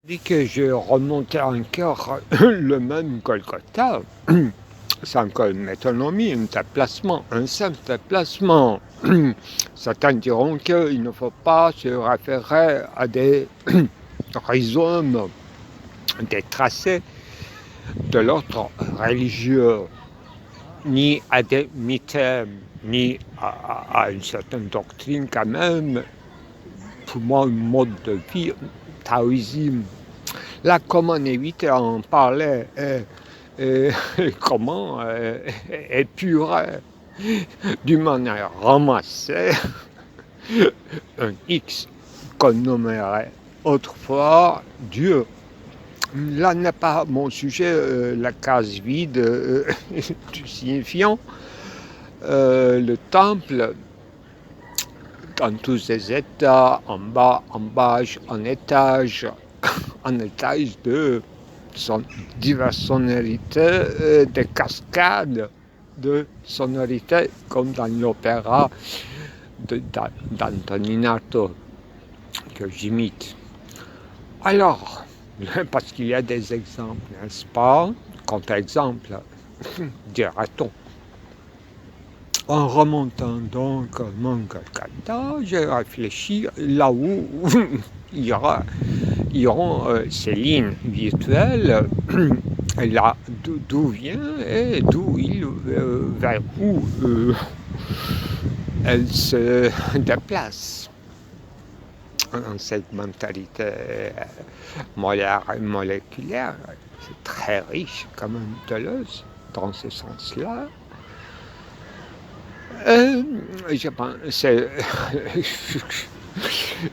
Dès que je remontais encore le même Golgotha, sans que métonymie, un simple déplacement. Certains diront qu'il ne faut pas se référer à des rhizomes, des tracés de l'ordre religieux, ni à des mythèmes, ni à une certaine doctrine quand même, pour moi, un mode de vie taoïsme. Là, comment éviter à en parler comment épurer d'une manière ramassée un X qu'on nommerait autrefois Dieu. Là n'est pas mon sujet, la case vide du signifiant. Le temple, dans tous ses états, en bas, en bas, en étage de diverses sonorités, des cascades de sonorités, comme dans l'opéra d'Antoninato que j'imite. Alors, parce qu'il y a des exemples, n'est-ce pas? Contre-exemple, dira-t-on. En remontant donc mon Golgotha, j'ai réfléchi là où iront ces lignes virtuelles, là d'où vient et vers où elles se déplacent. Dans cette mentalité moléculaire, c'est très riche quand même Deleuze dans ce sens-là. Je pense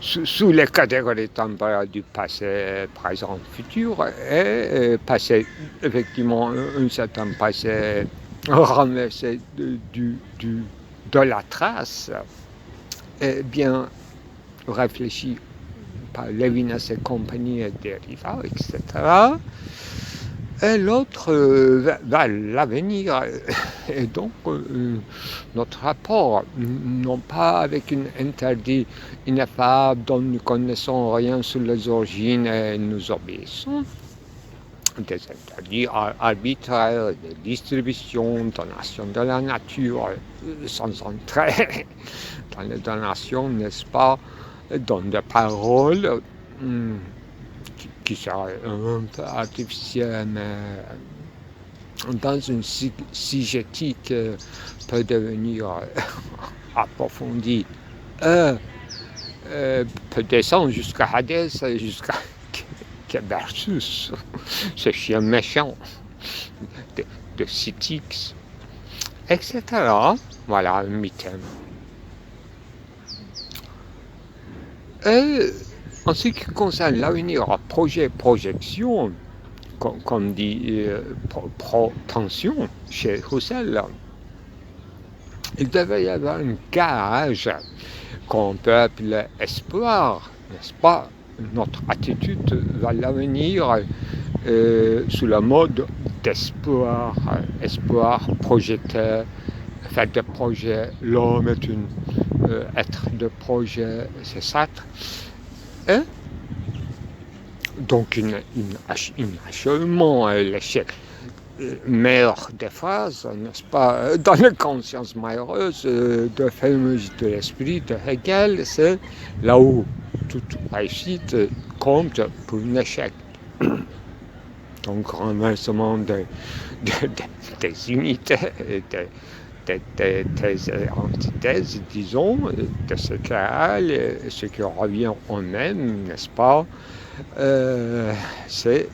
sous les catégories temporelles du passé, présent, futur, et passé, effectivement, un certain passé renversé de la trace, et bien réfléchi par Lévinas et compagnie et Derrida, etc. Et l'autre va l'avenir. Et donc, notre rapport, non pas avec un interdit ineffable dont nous ne connaissons rien sur les origines et nous obéissons, des interdits arbitraires, de distribution, donation de la nature, sans entrer dans les donations, n'est-ce pas, dans des paroles qui seraient un peu artificielles, mais dans une sigétique peut devenir approfondie, peut descendre jusqu'à Hadès, jusqu'à Versus, ce chien méchant de Citix, etc. Voilà un mythème. Et en ce qui concerne l'avenir, projection, comme dit protension chez Husserl, il devait y avoir un garage qu'on peut appeler espoir, n'est-ce pas? Notre attitude vers l'avenir sous le mode d'espoir, espoir projeté, fait de projet, l'homme est être de projet, c'est ça. Et donc un achèvement, l'échec meilleur des phrases, n'est-ce pas, dans la conscience malheureuse de fameuse de l'esprit de Hegel, c'est là où toute réussite compte pour un échec. Donc renversement des unités, des antithèses, disons, de ce qui revient en même, n'est-ce pas? C'est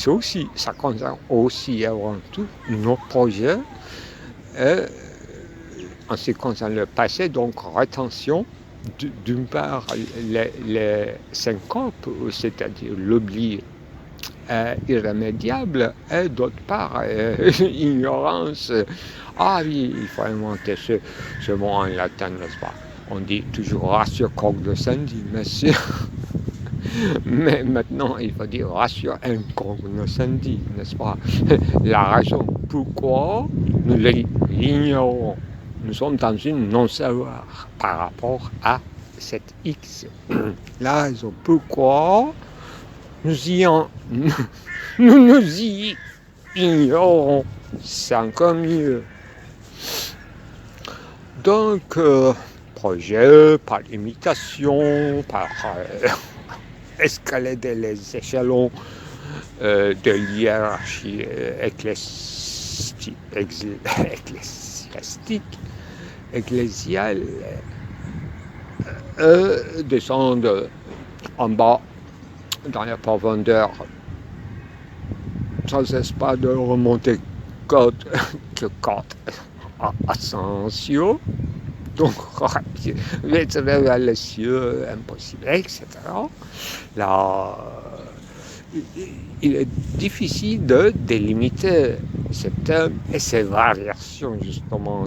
aussi, ça concerne aussi avant tout nos projets, en ce qui concerne le passé, donc rétention, d'une part les syncopes, c'est-à-dire l'oubli irrémédiable, et d'autre part ignorance. Ah oui, il faut inventer ce mot en latin, n'est-ce pas? On dit toujours ratio cognoscendi, monsieur. Mais maintenant, il faut dire ratio incognoscendi, n'est-ce pas? La raison pourquoi nous l'ignorons. Nous sommes dans une non-savoir par rapport à cette X. La raison pourquoi nous y ignorons, c'est encore mieux. Donc, projet par imitation, par escalader les échelons de l'hiérarchie ecclésiale, descendre en bas dans la profondeur sans espoir de remonter côte ascension, donc être vers les cieux, impossible, etc. Là, il est difficile de délimiter ces termes et ces variations, justement,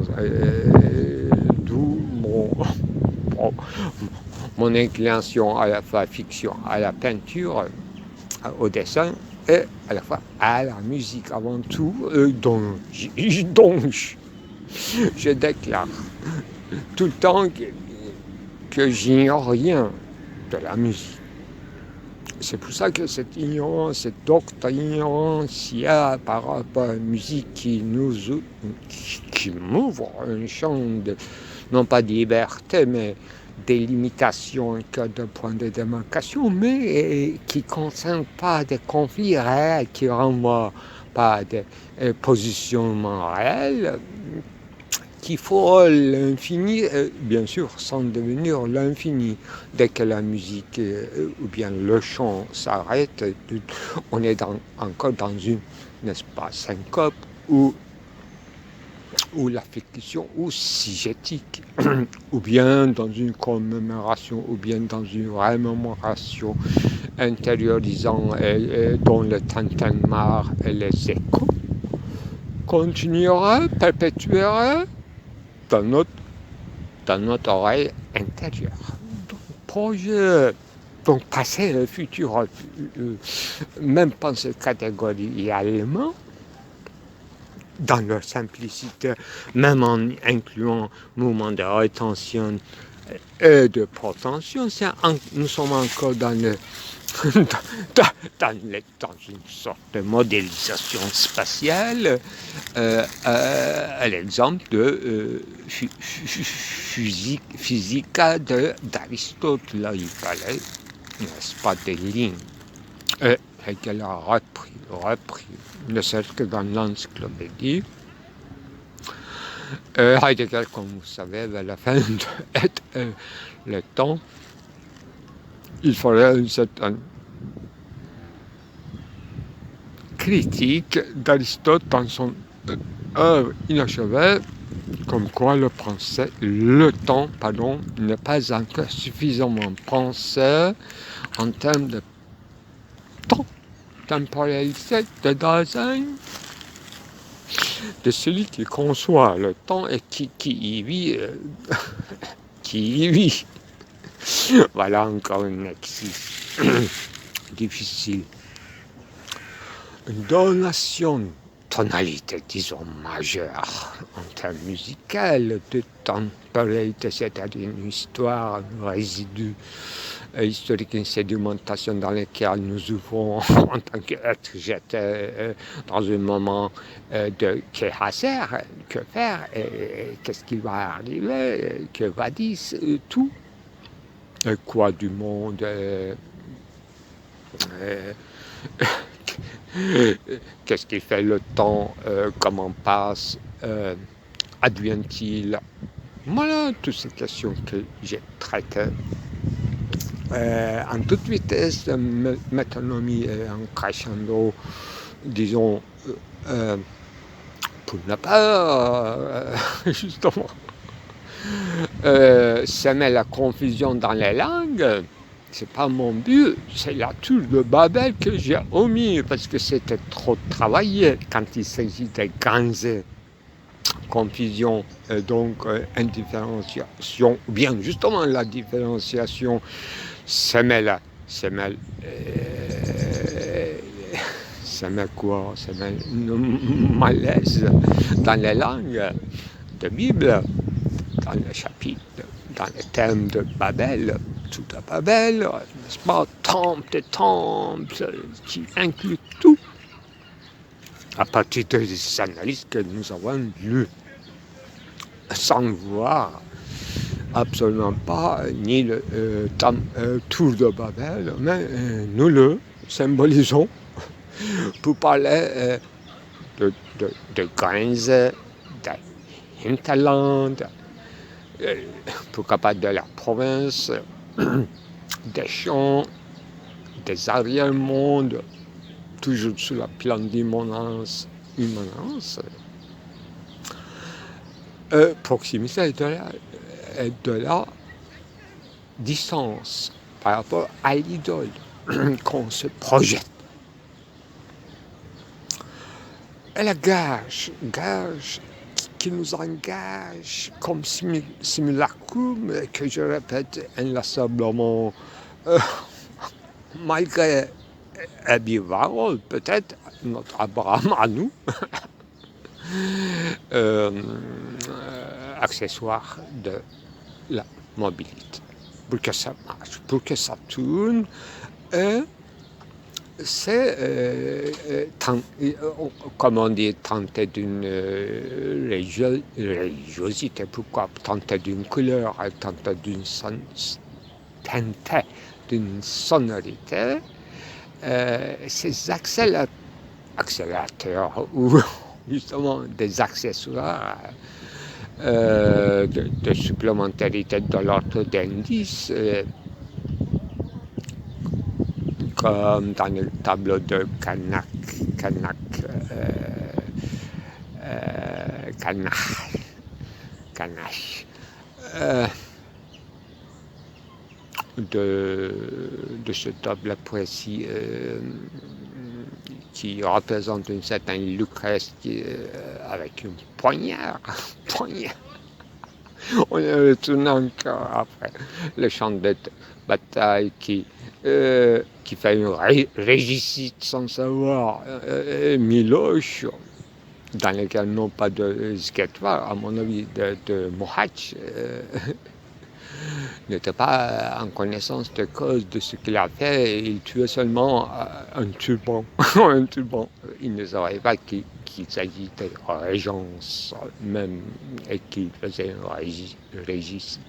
d'où mon inclination à la fois fiction, à la peinture, au dessin et à la fois à la musique avant tout, donc je déclare tout le temps que j'ignore rien de la musique. C'est pour ça que cette ignorance, cette doctrine il y a par rapport à la musique qui m'ouvre un champ de, non pas de liberté, mais des limitations d'un point de démarcation, mais qui ne concerne pas des conflits réels, qui ne renvoient pas à des positionnements réels, qu'il faut l'infini, bien sûr, sans devenir l'infini. Dès que la musique ou bien le chant s'arrête, on est encore dans une, n'est-ce pas, syncope ou l'affection ou sigétique, ou bien dans une commémoration, ou bien dans une rémémoration intériorisant dont le tintamarre et les échos continuera, perpétuera dans notre oreille intérieure. Donc, projet, donc passé le futur, même pensé catégorialement, dans leur simplicité, même en incluant mouvement de rétention et de protension, nous sommes encore dans une sorte de modélisation spatiale, à l'exemple de Physica d'Aristote. Là, il fallait, n'est-ce pas, des lignes. Hegel a repris, ne serait-ce que dans l'encyclopédie. Heidegger, comme vous savez, vers la fin de le temps, il fallait une certaine critique d'Aristote dans son œuvre inachevée, comme quoi le temps n'est pas encore suffisamment pensé en termes de temps, temporalité de Dasein, de celui qui conçoit le temps et qui y vit, Voilà encore un exercice difficile. Une donation, tonalité, disons, majeure en termes musicaux, de temporalité, c'est-à-dire une histoire, un résidu historique, une sédimentation dans laquelle nous ouvrons en tant qu'être jeté dans un moment de qu'est-ce que faire, et qu'est-ce qui va arriver, que va dire tout, quoi du monde, qu'est-ce qui fait le temps, comment passe, advient-il, voilà toutes ces questions que j'ai traitées en toute vitesse, métonymie et en crescendo, disons, pour ne pas justement semer la confusion dans les langues. C'est pas mon but, c'est la tour de Babel que j'ai omis parce que c'était trop travaillé quand il s'agit de grandes confusion, donc indifférenciation, ou bien justement la différenciation semer quoi? Semer une malaise dans les langues de Bible, dans le chapitre, dans le thème de Babel, tout à Babel, n'est-ce pas, temple, qui inclut tout, à partir des analyses que nous avons lues, sans voir absolument pas ni le tour de Babel, mais nous le symbolisons pour parler de Grenze, de Hinterland, pourquoi pas de la province, des champs, des arrière-mondes, toujours sur le plan d'immanence, proximité de la distance par rapport à l'idole qu'on se projette. Et la gage qui nous engage comme simulacrum, que je répète inlassablement, malgré Abivarol, peut-être notre Abraham à nous, accessoire de la mobilité. Pour que ça marche, pour que ça tourne, c'est, comme on dit, tenter d'une religiosité, pourquoi tenter d'une couleur, tenter d'une sonorité, ces accélérateurs ou justement des accessoires de supplémentarité de l'ordre d'indice, comme dans le tableau de Kanash, de ce tableau précis qui représente une certaine Lucrèce avec une poignard. On est retourné encore après le champ de bataille qui fait une régicide sans savoir, Miloš, dans lequel non pas de Sketvar, à mon avis, de Mohač, n'était pas en connaissance de cause de ce qu'il a fait. Il tuait seulement un turban. Un turban. Il ne savait pas qu'il s'agit de régence même et qu'il faisait un régicide.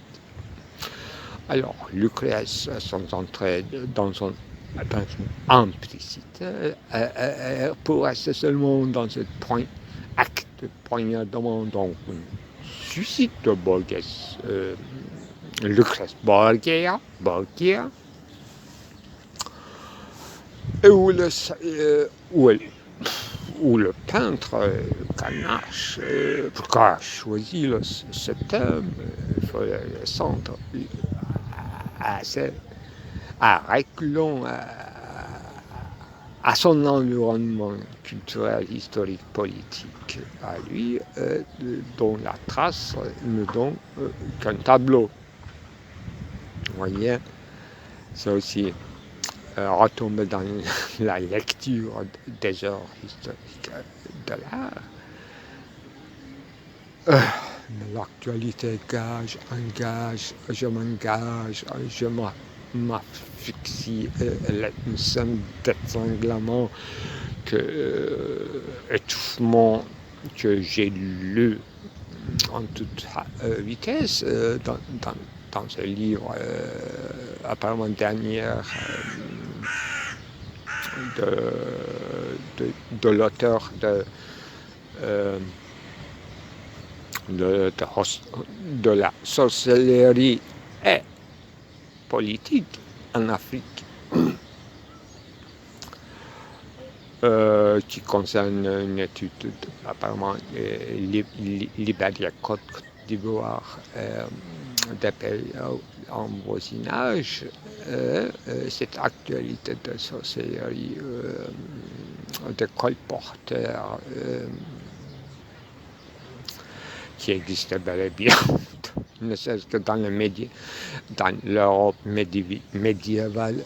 Alors, Lucrèce, sans entrer dans son implicité, pour rester seulement dans ce acte de poignardement, donc suicide de Borges, Lucrèce Borgia, et où le peintre Kanash, pourquoi choisi ce thème, il faut le centre à reculons à son environnement culturel, historique, politique, à lui, dont la trace ne donne qu'un tableau. Vous voyez, c'est aussi retomber dans la lecture des œuvres historiques de l'art. L'actualité engage, je m'engage, je m'asphyxie, une scène d'étranglement, étouffement que j'ai lu en toute vitesse dans ce livre apparemment dernier de l'auteur de la sorcellerie et politique en Afrique, qui concerne une étude apparemment Libéria, Côte d'Ivoire, des pays en voisinage, cette actualité de sorcellerie, de colporteurs qui existait bel et bien, ne serait-ce que dans dans l'Europe médiévale,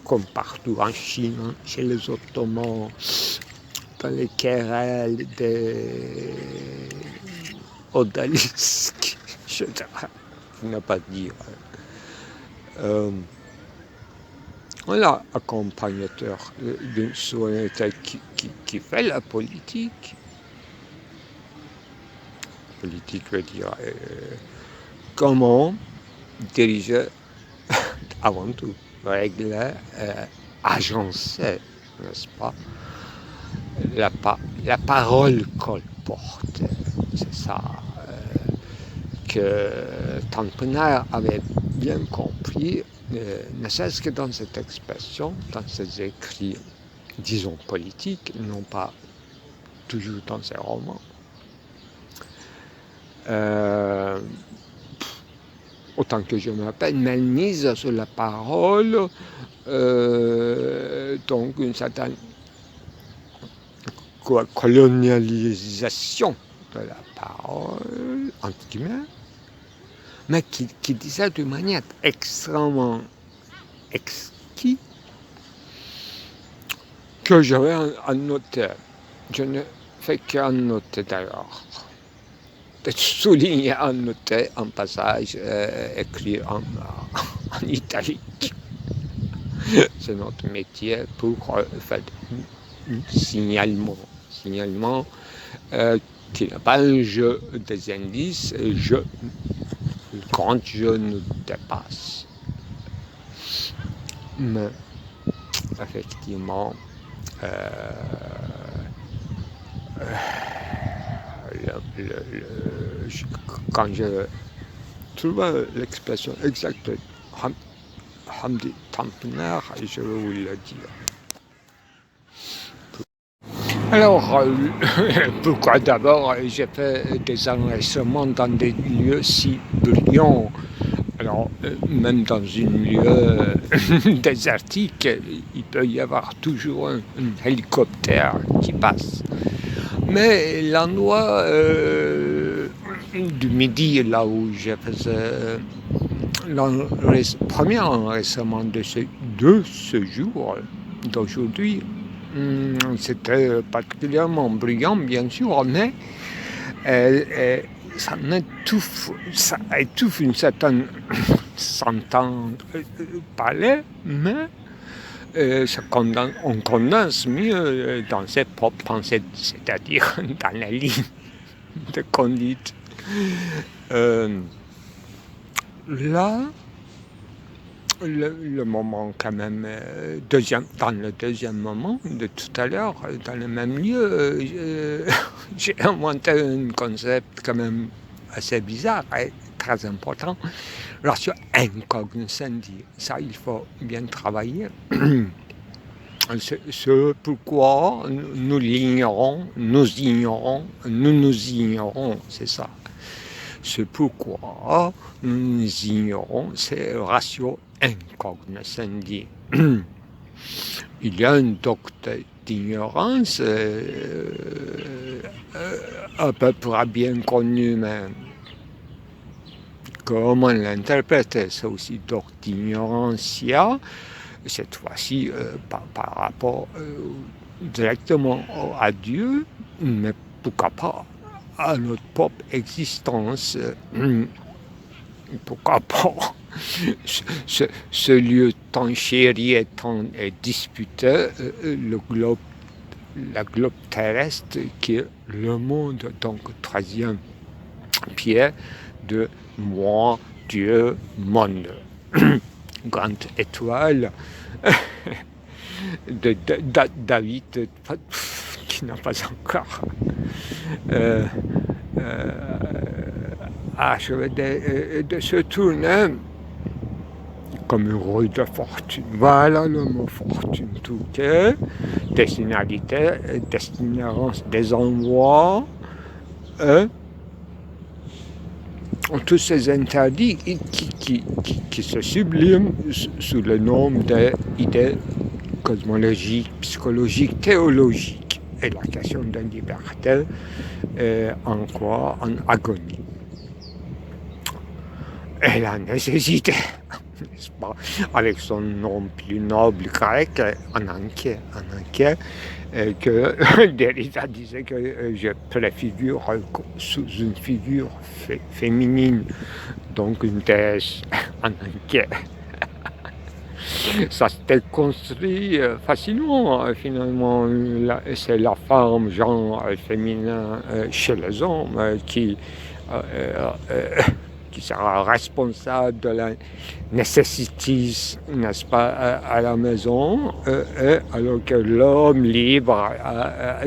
comme partout en Chine, chez les Ottomans, dans les querelles des odalisques, etc. pour ne pas dire. Voilà, accompagnateur d'une souveraineté qui fait la politique. Politique veut dire comment diriger avant tout, régler, agencer, n'est-ce pas, la parole qu'on porte. C'est ça que Tanpenard avait bien compris, ne serait-ce que dans cette expression, dans ses écrits, disons, politiques, non pas toujours dans ses romans. Autant que je me rappelle, mais mise sur la parole, donc une certaine colonialisation de la parole, entre guillemets, mais qui disait d'une manière extrêmement exquise, que je vais annoter. Je ne fais qu'annoter d'ailleurs. De souligner, annoter un passage écrit en italique. C'est notre métier pour faire un signalement qui n'est pas un jeu des indices, quand je nous dépasse. Mais effectivement, quand je trouve l'expression exacte de Hamdi Tanpenard, je vais vous le dire. Alors, pourquoi d'abord j'ai fait des enregistrements dans des lieux si brillants? Alors, même dans un lieu désertique, il peut y avoir toujours un hélicoptère qui passe. Mais l'endroit du Midi, là où je faisais le premier enregistrement de ce jour, d'aujourd'hui, c'était particulièrement brillant, bien sûr, mais ça étouffe une certaine s'entend parler, mais on condense mieux dans ses propres pensées, c'est-à-dire dans la ligne de conduite. Là, le moment quand même, dans le deuxième moment de tout à l'heure, dans le même lieu, j'ai inventé un concept quand même assez bizarre et très important, ratio incognoscendi. Ça, il faut bien travailler. Ce pourquoi nous l'ignorons, nous ignorons, c'est ça. Ce pourquoi nous ignorons, c'est ratio incognoscendi. Il y a une doctrine d'ignorance à peu près bien connue, mais comment l'interpréter, c'est aussi doctrine d'ignorantia, cette fois-ci par rapport directement à Dieu, mais pourquoi pas à notre propre existence, pourquoi pas ce lieu tant chéri et tant disputé, la globe terrestre qui est le monde, donc troisième pierre de moi, Dieu, monde. Grande étoile de David qui n'a pas encore achevé de se tourner comme une roue de fortune. Voilà le mot fortune, tout est destinalité, destination des envois, tous ces interdits qui se subliment sous le nom d'idées cosmologiques, psychologiques, théologiques, et la question de liberté en quoi? En agonie. Et la nécessité, n'est-ce pas, avec son nom plus noble grec, ananké, que Derrida disait que je préfigure sous une figure féminine donc une déesse en enquête. Ça s'était construit facilement, finalement. C'est la femme, genre féminin chez les hommes, qui sera responsable de la nécessité, n'est-ce pas, à la maison, alors que l'homme libre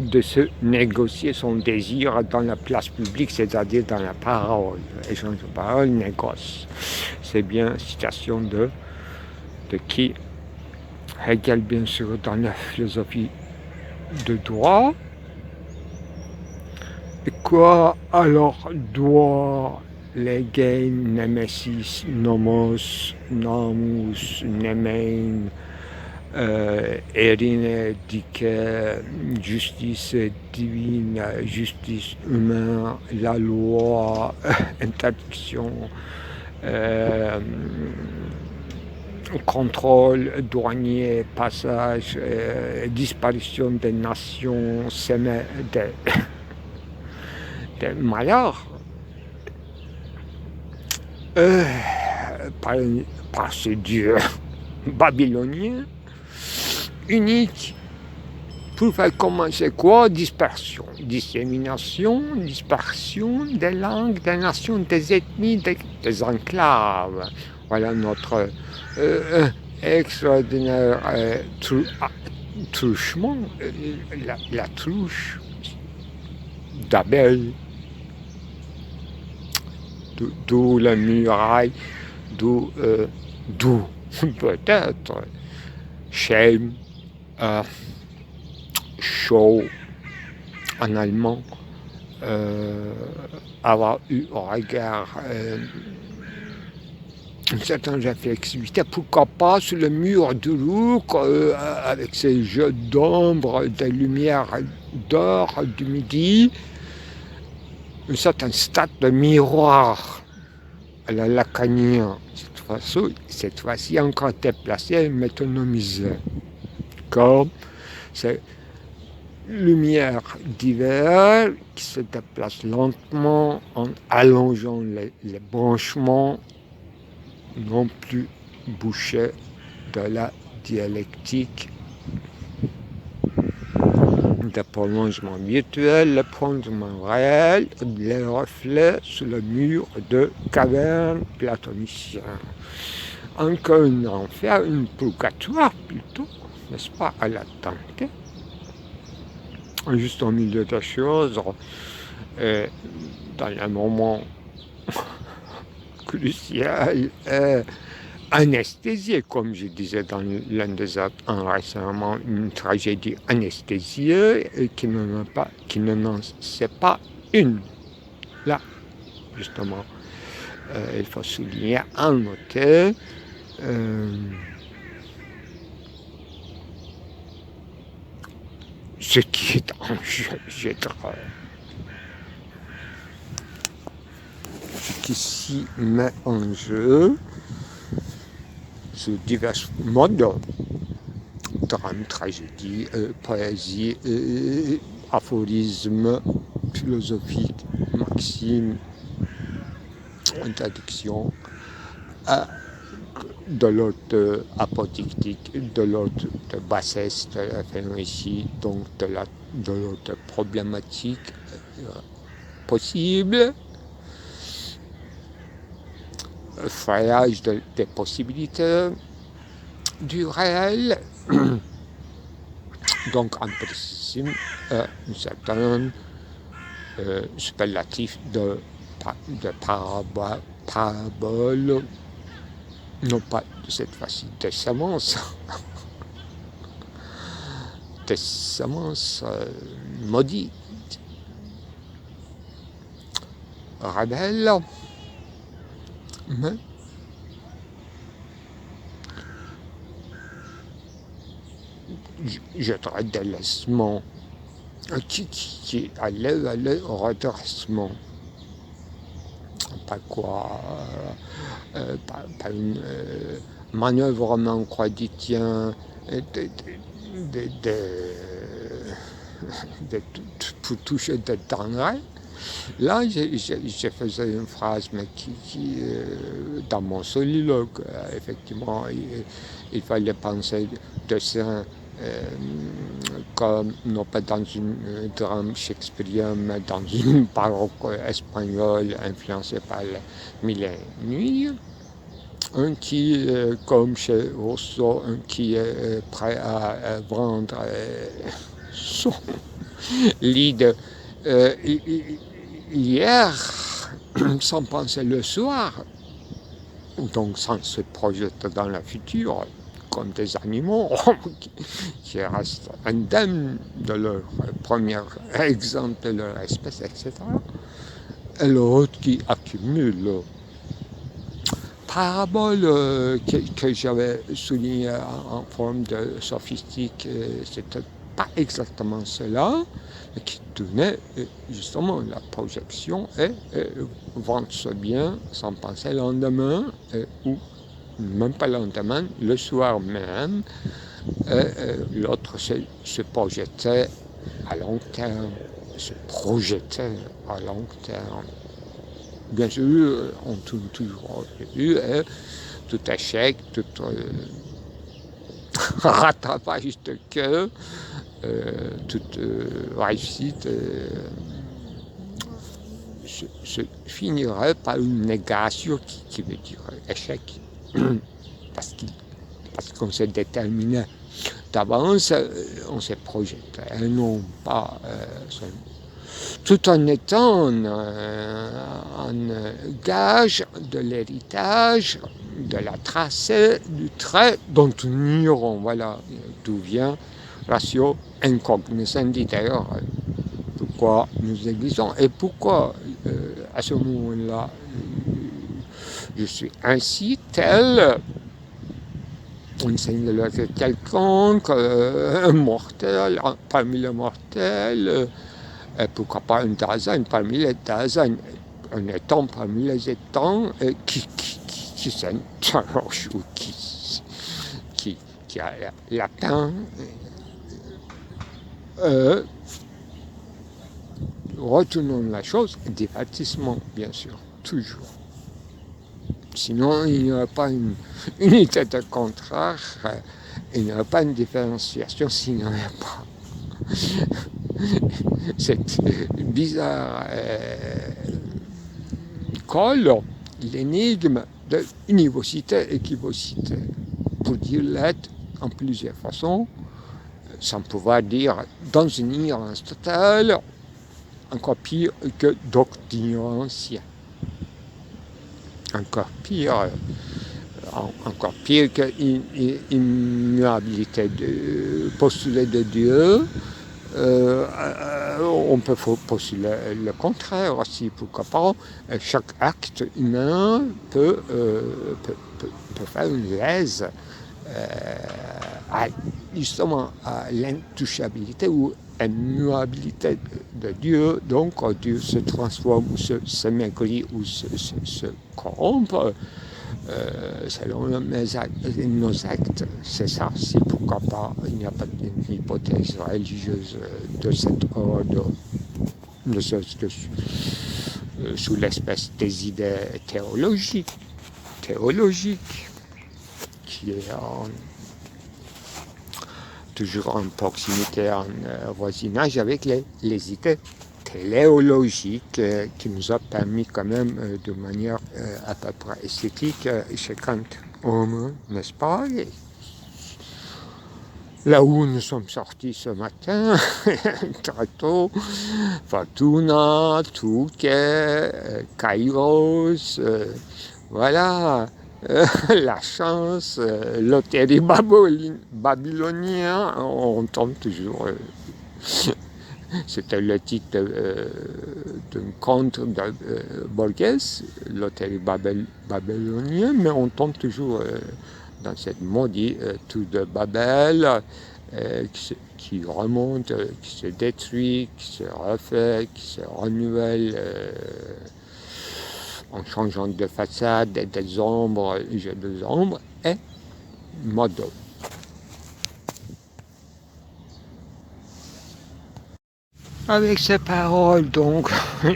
de se négocier son désir dans la place publique, c'est-à-dire dans la parole. Échange de parole, négoce. C'est bien citation de qui? Hegel, bien sûr, dans la philosophie de droit. Et quoi alors doit legen nemesis nomos namus nemein erine dice justice divine, justice humaine, la loi, interdiction, contrôle douanier, passage, disparition des nations, semée des malheurs, par ce dieu babylonien unique, pour faire commencer quoi? Dispersion, dissémination, dispersion des langues, des nations, des ethnies, des enclaves. Voilà notre extraordinaire truchement, la trouche d'Abel, d'où la muraille, d'où peut-être Schelm, Show en allemand, avoir eu au regard une certaine réflexivité, pourquoi pas sur le mur du Louvre, avec ses jeux d'ombre, des lumières d'or du midi, un certain stade de miroir à la lacanien, cette fois-ci encore déplacée et métonomisée, comme ces lumières d'hiver qui se déplacent lentement en allongeant les branchements non plus bouchés de la dialectique. Le prolongement virtuel, le prolongement réel, les reflets sur le mur de caverne platonicien. Encore un enfer, un purgatoire plutôt, n'est-ce pas, à la tenter. Juste au milieu des choses, dans un moment crucial, anesthésié, comme je disais dans l'un des autres récemment, une tragédie anesthésiée qui n'en sait pas une. Là, justement, il faut souligner, noter, ce qui est en jeu, ce qui s'y met en jeu, sous divers modes, drame, tragédie, poésie, aphorisme, philosophique, maxime, interdiction, de l'autre apodictique, de l'autre de bassesse, de la phénométrie, donc de l'autre problématique possible, frayage des possibilités du réel, donc en précisme un certain superlatif de parabole, non pas de cette fois-ci des semences, des semences maudites, rebelles, mais je dirais délaissement qui allait au redressement. Pas quoi, pas une manœuvrement quotidien pour toucher des denrées, Là, je faisais une phrase, mais dans mon soliloque, effectivement, il fallait penser dessin comme, non pas dans une drame shakespearien, mais dans une baroque espagnole influencée par les Mille et une nuits. Un qui, comme chez Rousseau, un qui est prêt à vendre son lit de hier, sans penser le soir, donc sans se projeter dans le futur, comme des animaux qui restent indemnes de leur premier exemple de leur espèce, etc. Et l'autre qui accumule. Parabole que j'avais souligné en forme de sophistique, c'était pas exactement cela, mais qui tenait justement la projection et vendre ce bien sans penser le lendemain, ou même pas le lendemain, le soir même, l'autre se projetait à long terme, se projetait à long terme. Bien sûr, on tourne toujours au début, et tout échec, tout rattrapage de queue, toute réussite se finirait par une négation qui veut dire échec, parce qu'on s'est déterminé d'avance, on s'est projeté, et non pas seulement. Tout en étant un gage de l'héritage, de la tracée, du trait dont nous ignorons, voilà d'où vient ratio incognoscendi, d'ailleurs, pourquoi nous existons et pourquoi à ce moment-là je suis ainsi, tel, un seigneur quelconque, un mortel, parmi les mortels, et pourquoi pas un Dasein parmi les Daseins, un étang parmi les étangs, qui s'interroge ou qui a l'atteint. Retenons la chose, divertissement, bien sûr, toujours. Sinon, il n'y aura pas une unité de contraire, il n'y aura pas une différenciation, s'il n'y en a pas. Cette bizarre colle, l'énigme de univocité, équivocité, pour dire l'être en plusieurs façons, sans pouvoir dire dans une ignorance totale, encore pire que d'ignorancia. Encore pire que l'immuabilité postulée de Dieu. On peut postuler le contraire aussi, pourquoi pas. Chaque acte humain peut faire une lèse justement à l'intouchabilité ou immuabilité de Dieu. Donc Dieu se transforme ou se maigrit ou se corrompt selon nos actes. C'est ça, c'est pourquoi pas, il n'y a pas d'hypothèse religieuse de cet ordre, ne serait-ce que sous l'espèce des idées théologiques, qui est toujours en proximité, en voisinage avec les idées téléologique qui nous a permis quand même de manière à peu près esthétique chez Kant, n'est-ce pas? Et là où nous sommes sortis ce matin, très tôt, Fortuna, Touquet, Kairos, voilà, la chance, loterie babylonien, on tombe toujours... C'était le titre d'un conte de Borges, l'hôtel babylonien, mais on tombe toujours dans cette maudite tour de Babel qui remonte, qui se détruit, qui se refait, qui se renouvelle en changeant de façade, des ombres, jeux des ombres, et mode. Avec ces paroles, donc,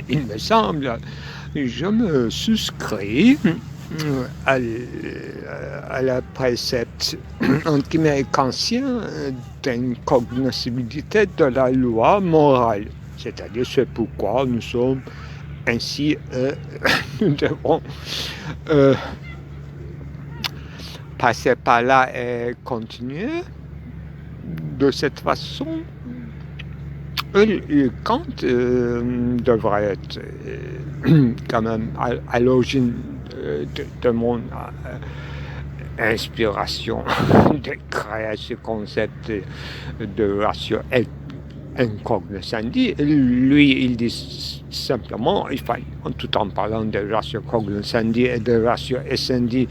il me semble, je me souscris à la précepte kantien d'incognoscibilité de la loi morale. C'est-à-dire, c'est pourquoi nous sommes ainsi, nous devons passer par là et continuer de cette façon. Kant devrait être quand même à l'origine de mon inspiration de créer ce concept de ratio incognoscendi. Lui, il dit simplement, tout en parlant de ratio cognoscendi et de ratio essendi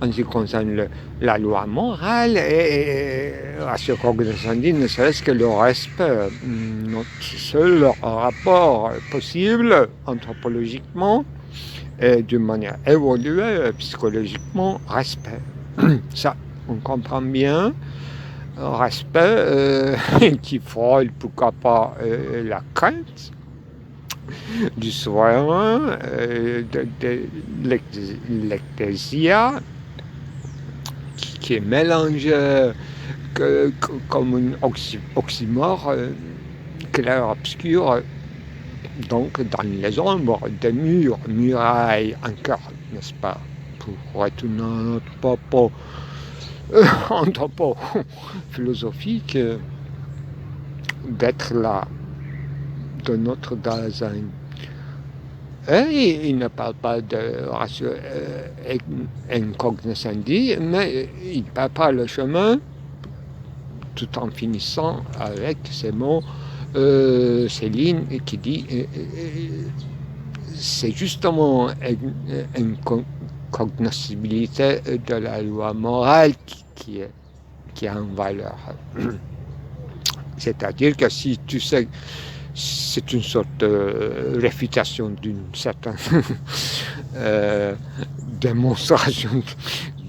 en ce qui concerne la loi morale, et ratio cognoscendi ne serait-ce que le respect, notre seul rapport possible anthropologiquement et d'une manière évoluée psychologiquement, respect. Ça, on comprend bien. Respect qui frôle, pourquoi pas, la crainte du soin, de l'ecclésia, qui est mélangé comme un oxymore clair-obscur, donc dans les ombres des murs, murailles, encore, n'est-ce pas, pour retourner à notre propos anthropo-philosophique, d'être là, de notre Dasein. Et il ne parle pas de ratio incognoscendi, mais il prépare le chemin tout en finissant avec ces mots, ces lignes qui dit c'est justement une cognoscibilité de la loi morale qui a une valeur. C'est-à-dire que si tu sais, c'est une sorte de réfutation d'une certaine démonstration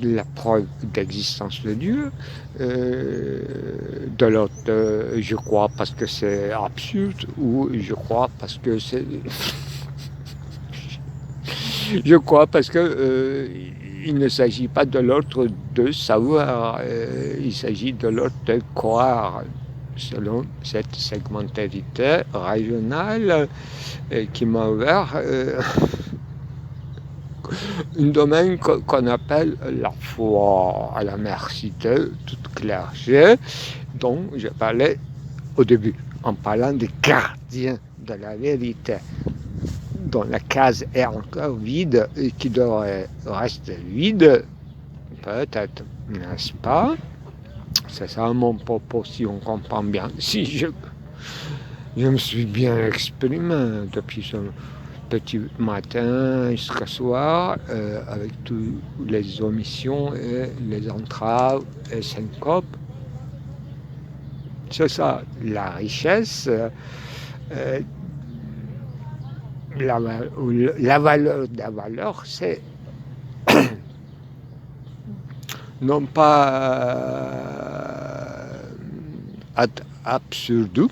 de la preuve d'existence de Dieu. De l'autre, je crois parce que c'est absurde, ou je crois parce que c'est... Je crois parce que il ne s'agit pas de l'autre de savoir, il s'agit de l'autre de croire, selon cette segmentarité régionale qui m'a ouvert un domaine qu'on appelle la foi, à la merci de toute clergé, dont je parlais au début, en parlant des gardiens de la vérité, dont la case est encore vide et qui devrait rester vide, peut-être, n'est-ce pas? C'est ça mon propos, si on comprend bien. Si je me suis bien exprimé depuis ce petit matin jusqu'à soir, avec toutes les omissions et les entraves et syncopes. C'est ça, la richesse. La valeur de la valeur, c'est non pas ad absurdum,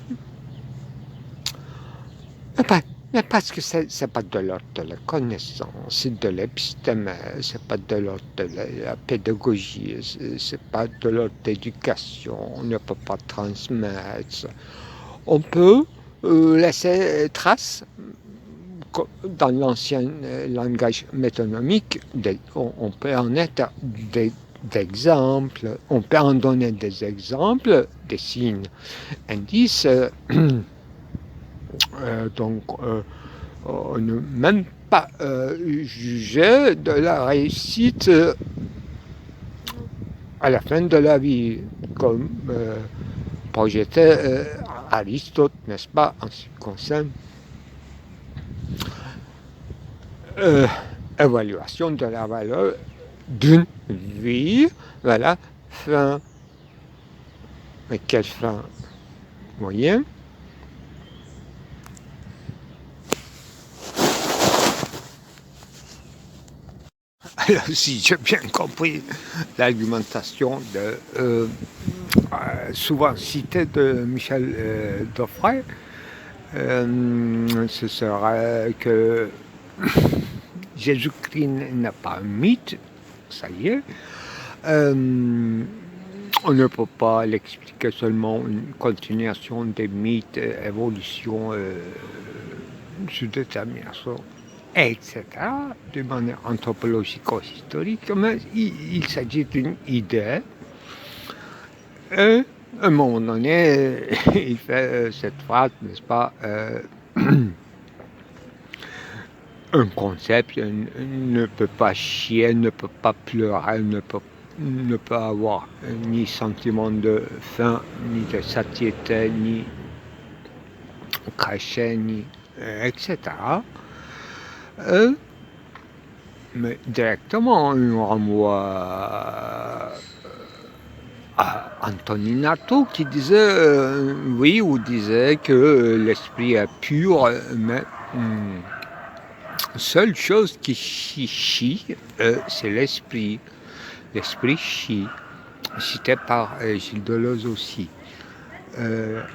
mais parce que c'est pas de l'ordre de la connaissance, c'est de l'épistème, c'est pas de l'ordre de la pédagogie, c'est pas de l'ordre d'éducation, on ne peut pas transmettre. On peut laisser trace. Dans l'ancien langage métonomique, on peut en être d'exemples, on peut en donner des exemples, des signes, indices, donc ne même pas juger de la réussite à la fin de la vie, comme projetait Aristote, n'est-ce pas, en ce qui concerne évaluation de la valeur d'une vie, voilà, fin. Mais quelle fin? Moyen. Alors, si j'ai bien compris l'argumentation souvent citée de Michel Doffray, ce serait que Jésus-Christ n'est pas un mythe, ça y est. On ne peut pas l'expliquer seulement une continuation des mythes, évolution, sous-détermination, etc., de manière anthropologico-historique, mais il s'agit d'une idée. Et à un moment donné, il fait cette phrase, n'est-ce pas, un concept ne peut pas chier, ne peut pas pleurer, ne peut avoir ni sentiment de faim, ni de satiété, ni cachet, ni etc. Mais directement, on renvoie à Antoninato qui disait, oui, ou disait que l'esprit est pur, mais seule chose qui chie, c'est l'esprit. L'esprit chie, cité par Gilles Deleuze aussi.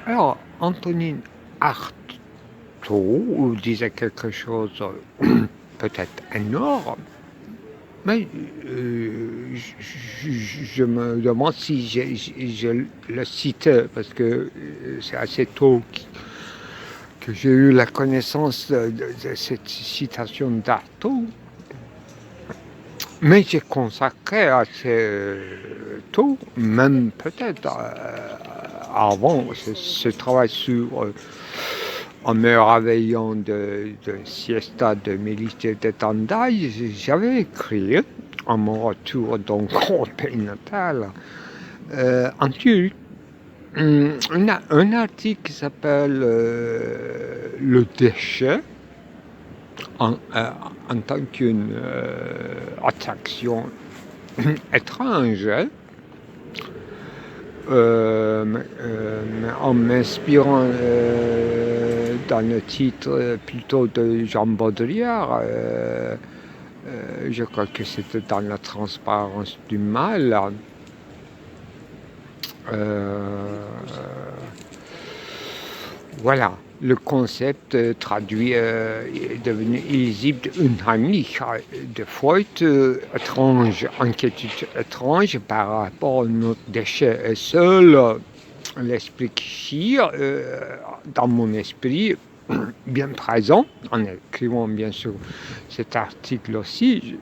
Alors, Antonine Artaud disait quelque chose peut-être énorme, mais je me demande si je le citais, parce que c'est assez tôt que j'ai eu la connaissance de cette citation d'Artaud. Mais j'ai consacré assez tôt, même peut-être avant ce travail sur en me réveillant de siesta de mes listes de Tendai, j'avais écrit à mon retour donc au pays natal en turc un article qui s'appelle Le déchet en tant qu'une attraction étrange, en m'inspirant dans le titre plutôt de Jean Baudrillard, je crois que c'était dans la transparence du mal. Voilà, le concept traduit est devenu illisible unheimlich, de Freud étrange, inquiétude étrange par rapport à notre déchet. Et seul l'esprit qui chie dans mon esprit, bien présent, en écrivant bien sûr cet article aussi,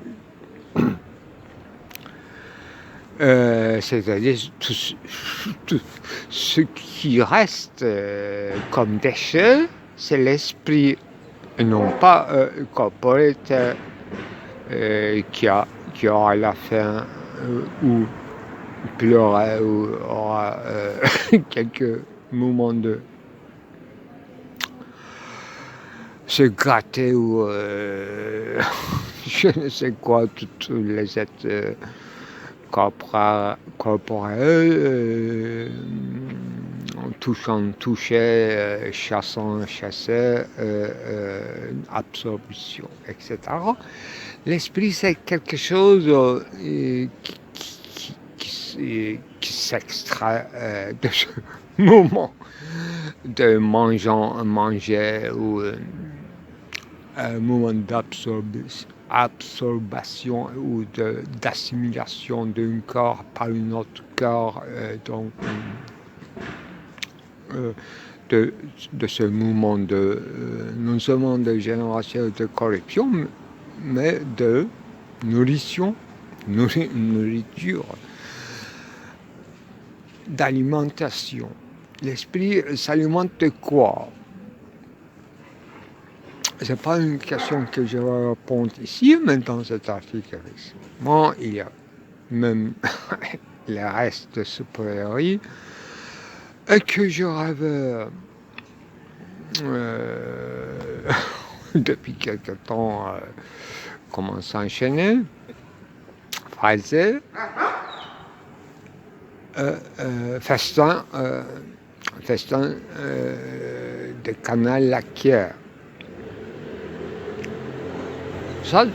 c'est-à-dire tout ce qui reste comme déchet, c'est l'esprit, et non pas corporate qui aura la faim ou pleurer ou aura quelques moments de se gratter ou je ne sais quoi, toutes les êtres corporels, touchant, toucher, chassant, chasser, absorption, etc. L'esprit, c'est quelque chose qui s'extrait de ce moment de manger ou un moment d'absorption ou d'assimilation d'un corps par un autre corps, donc de ce mouvement non seulement de génération et de corruption, mais de nourriture, d'alimentation. L'esprit s'alimente de quoi? Ce n'est pas une question que je vais répondre ici, mais dans cet article. Moi, il y a même le reste de ce poérie et que je rêve depuis quelque temps comment s'enchaîner, phraser, festin de Canal Laquière. Ça,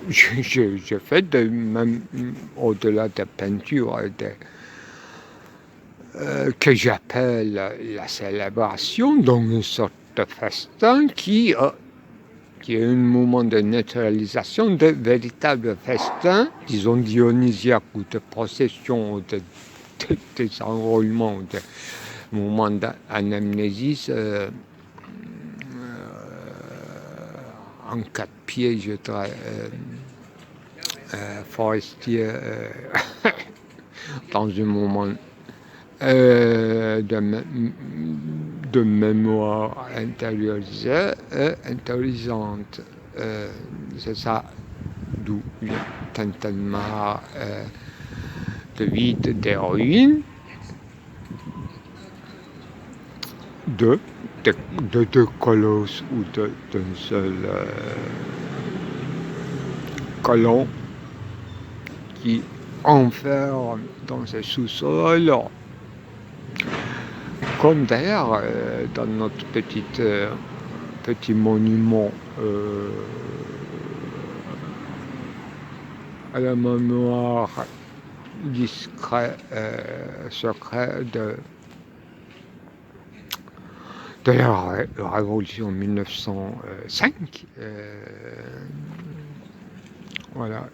je fais même au-delà de peinture, que j'appelle la célébration, donc une sorte de festin qui est un moment de neutralisation, de véritable festin, disons dionysiaque, ou de procession, ou de désenrôlement, ou de moment d'anamnésis, en 4 pieds, je dirais, forestier, dans un moment de mémoire intériorisée et intelligente. C'est ça d'où vient Tintelmar, de vide d'héroïne, de deux colosses ou d'un seul colon qui enferme dans ses sous-sols, comme d'ailleurs dans notre petit monument à la mémoire discret, secret de la révolution 1905. Voilà.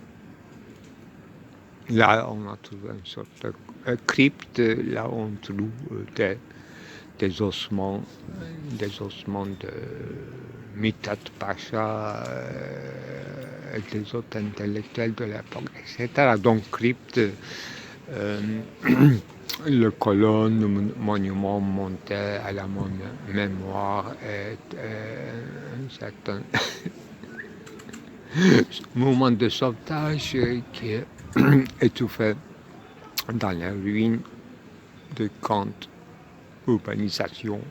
Là, on a trouvé une sorte de crypte, là on trouve des ossements de Mithat Pacha et des autres intellectuels de l'époque, etc. Donc crypte, le colonne, le monument monté à la mémoire et un certain mouvement de sauvetage qui est étouffé dans les ruines de grandes urbanisations,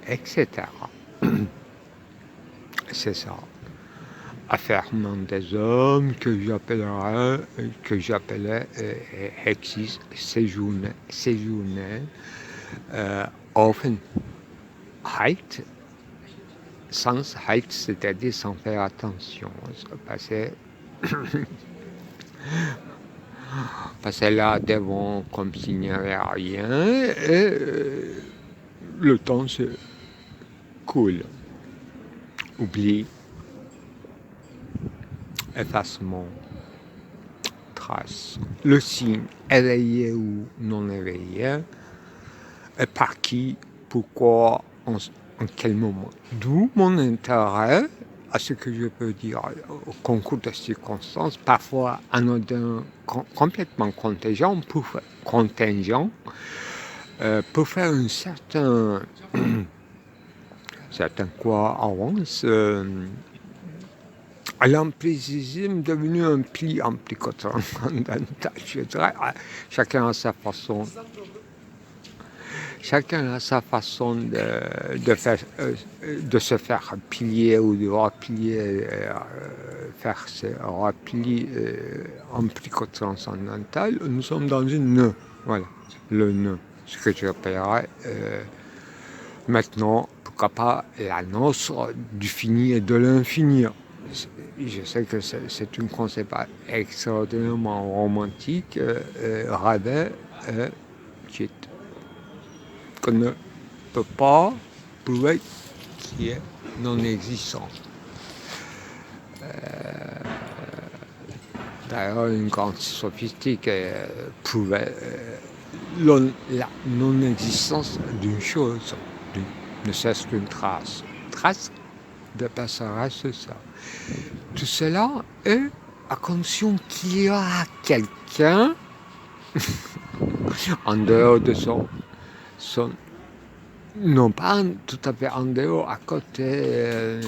etc. C'est ça. Affairement des hommes que j'appelais Hexis séjourner, Aufenthalt, sans halt, c'est-à-dire sans faire attention. Passer là devant comme s'il n'y avait rien, et le temps se coule. Oubli, effacement, trace. Le signe, éveillé ou non éveillé, et par qui, pourquoi, en quel moment. D'où mon intérêt à ce que je peux dire au concours de circonstances, parfois anodin, complètement contingent, pour faire un certain quoi avance, l'empiricisme devenu un pli amplico-transcendantal, je dirais. Chacun a sa façon de se faire plier ou de replier, faire ce repli amplico-transcendantal. Nous sommes dans une nœud, voilà, le nœud, ce que j'appellerais maintenant, pourquoi pas, la noce du fini et de l'infini. Je sais que c'est un concept extraordinairement romantique, rêvé, qu'on ne peut pas prouver qui est non existant. D'ailleurs, une grande sophistique prouvait la non-existence d'une chose, ne serait-ce qu'une trace. Trace de passera, c'est ça. Tout cela est à condition qu'il y a quelqu'un en dehors de son non pas tout à fait en dehors, à côté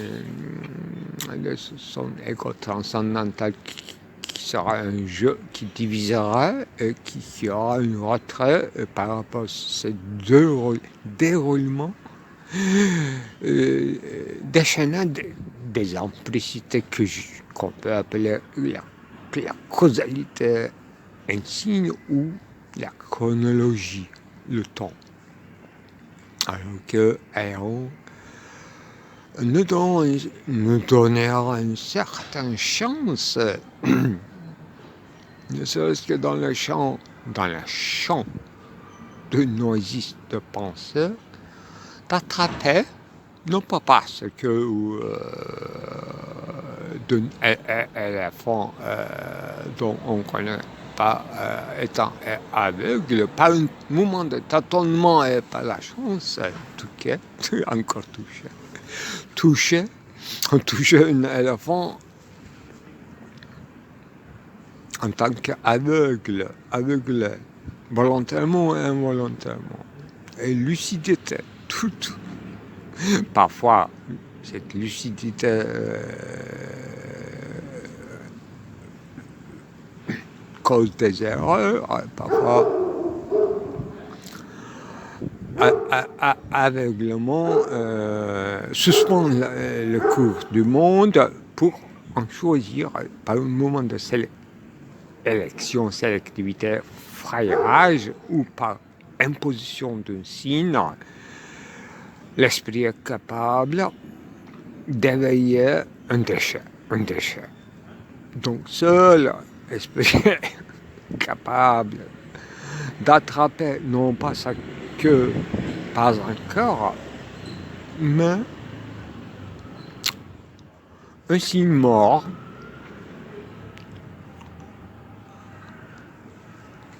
de son ego transcendantal qui sera un jeu qui divisera et qui aura un retrait par rapport à ces deux déroulements déchaînant des amplicités qu'on peut appeler la causalité insigne ou la chronologie, le temps. Alors que nous donnera une certaine chance, ne serait-ce que dans le champ dans le champ de noisistes de penseurs, d'attraper, non pas parce que l'éléphant dont on ne connaît pas étant aveugle, par un moment de tâtonnement et par la chance, encore touché un éléphant en tant qu'aveugle, volontairement et involontairement, et lucidité, tout. Parfois, cette lucidité cause des erreurs, parfois aveuglement suspend le cours du monde pour en choisir par un moment de élection, sélectivité, frayage ou par imposition d'un signe. L'esprit est capable d'éveiller un déchet. Donc seul l'esprit est capable d'attraper non pas ça que pas encore, mais un signe mort,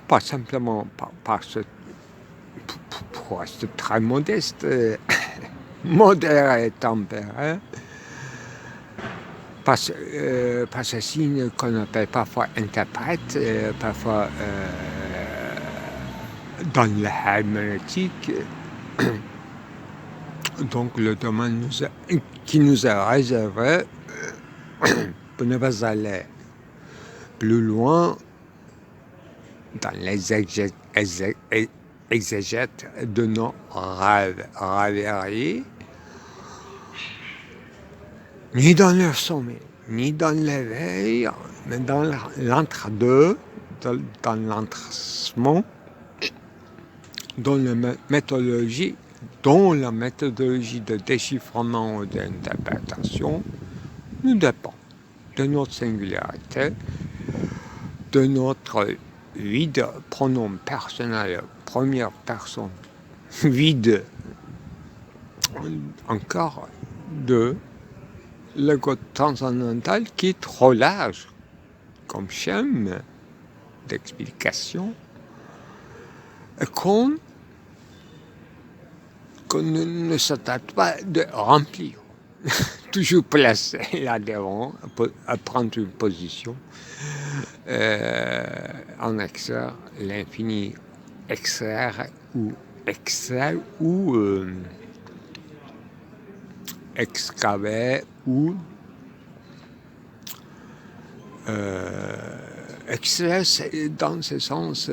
pas simplement par ce très modeste, modéré et tempéré, par ce signe qu'on appelle parfois interprète, parfois dans le herméneutique, donc le domaine qui nous est réservé pour ne pas aller plus loin dans les exégètes de nos rêveries, ni dans leur sommeil, ni dans l'éveil, mais dans l'entre-deux, dans l'entracement, dont la méthodologie de déchiffrement ou d'interprétation nous dépend de notre singularité, de notre vide pronom personnel, première personne, vide encore de l'ego transcendantal qui est trop large comme schème d'explication et qu'on ne s'attarde pas de remplir. Toujours placé là-devant, à prendre une position, en extraire l'infini, extraire ou excaver ou extraire, dans ce sens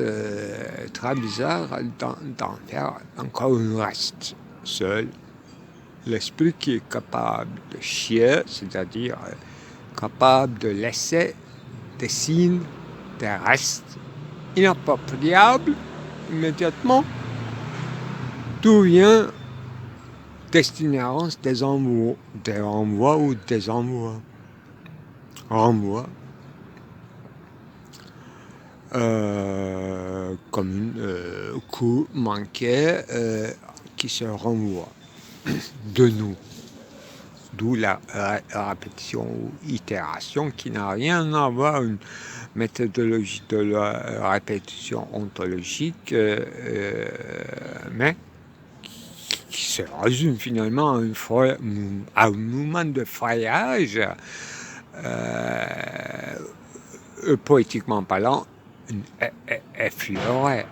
très bizarre, d'en faire encore un reste seul. L'esprit qui est capable de chier, c'est-à-dire capable de laisser des signes, des restes inappropriables immédiatement, tout vient destination des renvois ou des envois. Comme un coup manqué qui se renvoie de nous. D'où la répétition ou itération qui n'a rien à voir avec une méthodologie de la répétition ontologique, mais qui se résume finalement à un mouvement de frayage, poétiquement parlant, effleurer,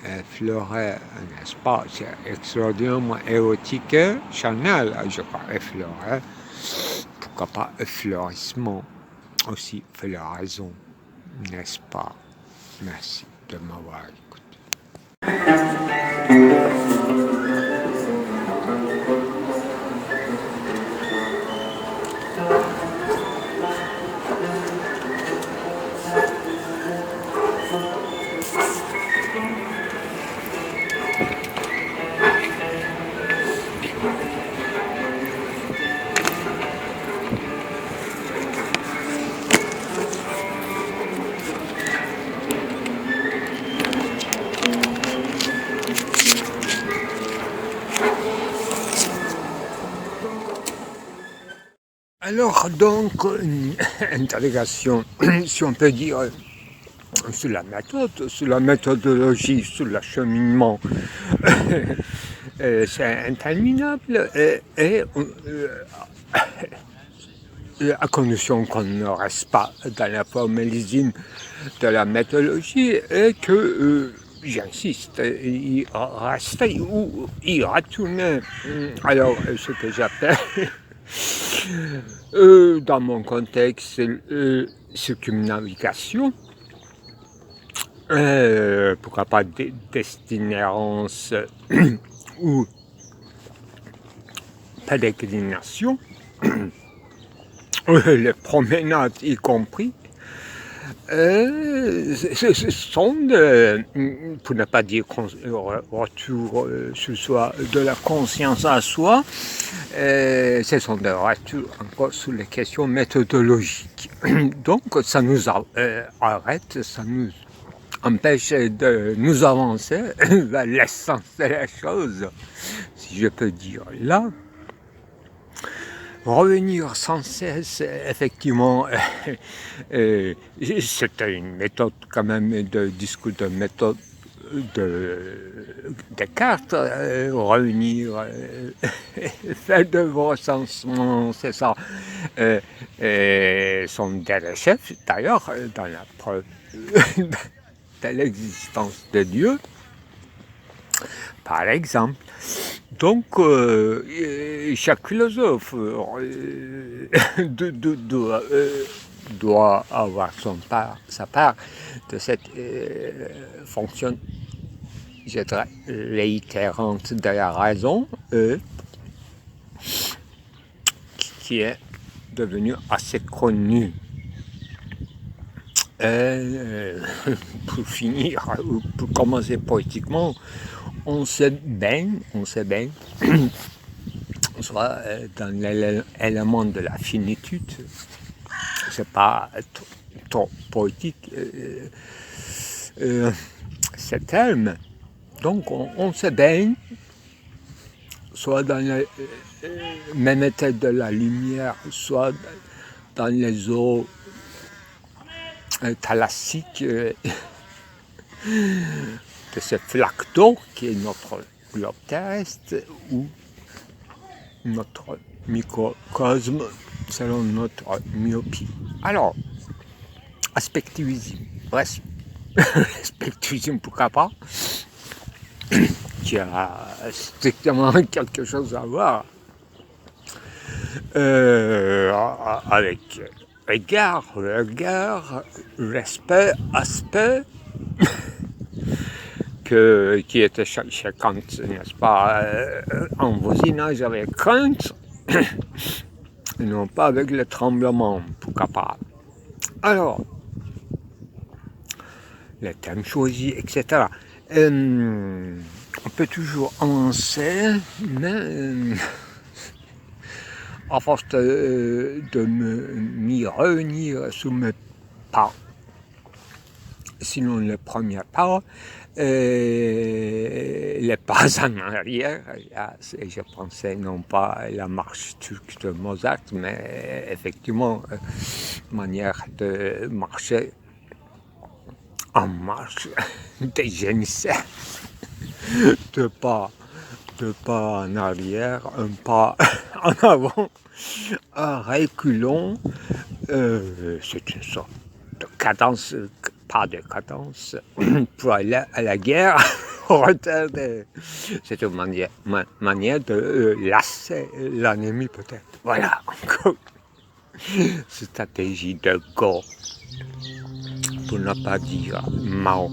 n'est-ce pas, c'est extraordinairement érotique, charnel, je crois, effleurer, pourquoi pas effleurissement, aussi floraison, n'est-ce pas? Merci de m'avoir écouté. Alors, donc, une interrogation, si on peut dire, sur la méthode, sur la méthodologie, sur l'acheminement, c'est interminable à condition qu'on ne reste pas dans la formalisme de la méthodologie et que, j'insiste, il resterait ou il retournerait alors ce que j'appelle dans mon contexte circumnavigation, pourquoi pas destinérance ou pérégrination, les promenades y compris, ce sont, pour ne pas dire retour sur soi, de la conscience à soi, ce sont des retours encore sur les questions méthodologiques. Donc ça nous arrête, ça nous empêche de nous avancer vers l'essence de la chose, si je peux dire là. Revenir sans cesse, effectivement, c'était une méthode quand même de discours de méthode de Descartes, revenir, faire de recensement, c'est ça, son dernier chef, d'ailleurs, dans la preuve de l'existence de Dieu, par exemple. Donc, chaque philosophe doit avoir sa part de cette fonction, je dirais, réitérante de la raison, qui est devenue assez connue. Pour finir, pour commencer poétiquement, on se baigne, soit dans l'élément de la finitude, c'est pas trop poétique, ce terme. Donc on se baigne, soit dans le même état de la lumière, soit dans les eaux thalassiques de ce flaque d'eau qui est notre globe terrestre ou notre microcosme selon notre myopie. Alors, aspectivisme, bref, aspectivisme pourquoi pas, qui a strictement quelque chose à voir avec regard, respect, aspect, qui était chez Kant, n'est-ce pas, en voisinage avec Kant, et non pas avec le tremblement, pourquoi pas. Alors, les thèmes choisis, etc. On peut toujours avancer, mais à force de m'y revenir sous mes pas, sinon le premier pas, les pas en arrière, je pensais non pas à la marche turque de Mozart, mais effectivement, manière de marcher en marche, des génissaires, deux pas en arrière, un pas en avant, un reculon, c'est une sorte de cadence, pas de cadence, pour aller à la guerre, c'est une manière de lasser l'ennemi peut-être. Voilà, encore stratégie de Go, pour ne pas dire Mao,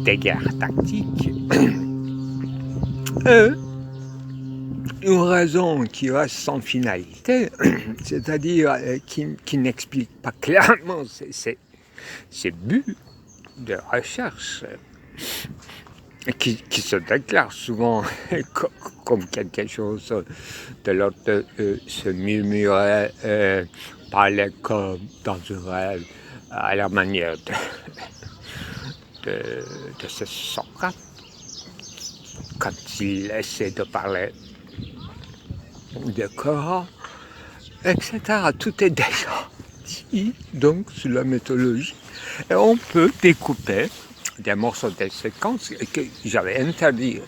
des guerres tactiques. Une raison qui reste sans finalité, c'est-à-dire qui n'explique pas clairement ses buts de recherche, qui se déclare souvent comme quelque chose de l'ordre de se murmurer, parler comme dans un rêve, à la manière de ce Socrate, quand il essaie de parler de Cora, etc. Tout est déjà dit donc sur la méthodologie. Et on peut découper des morceaux de séquences que j'avais interdit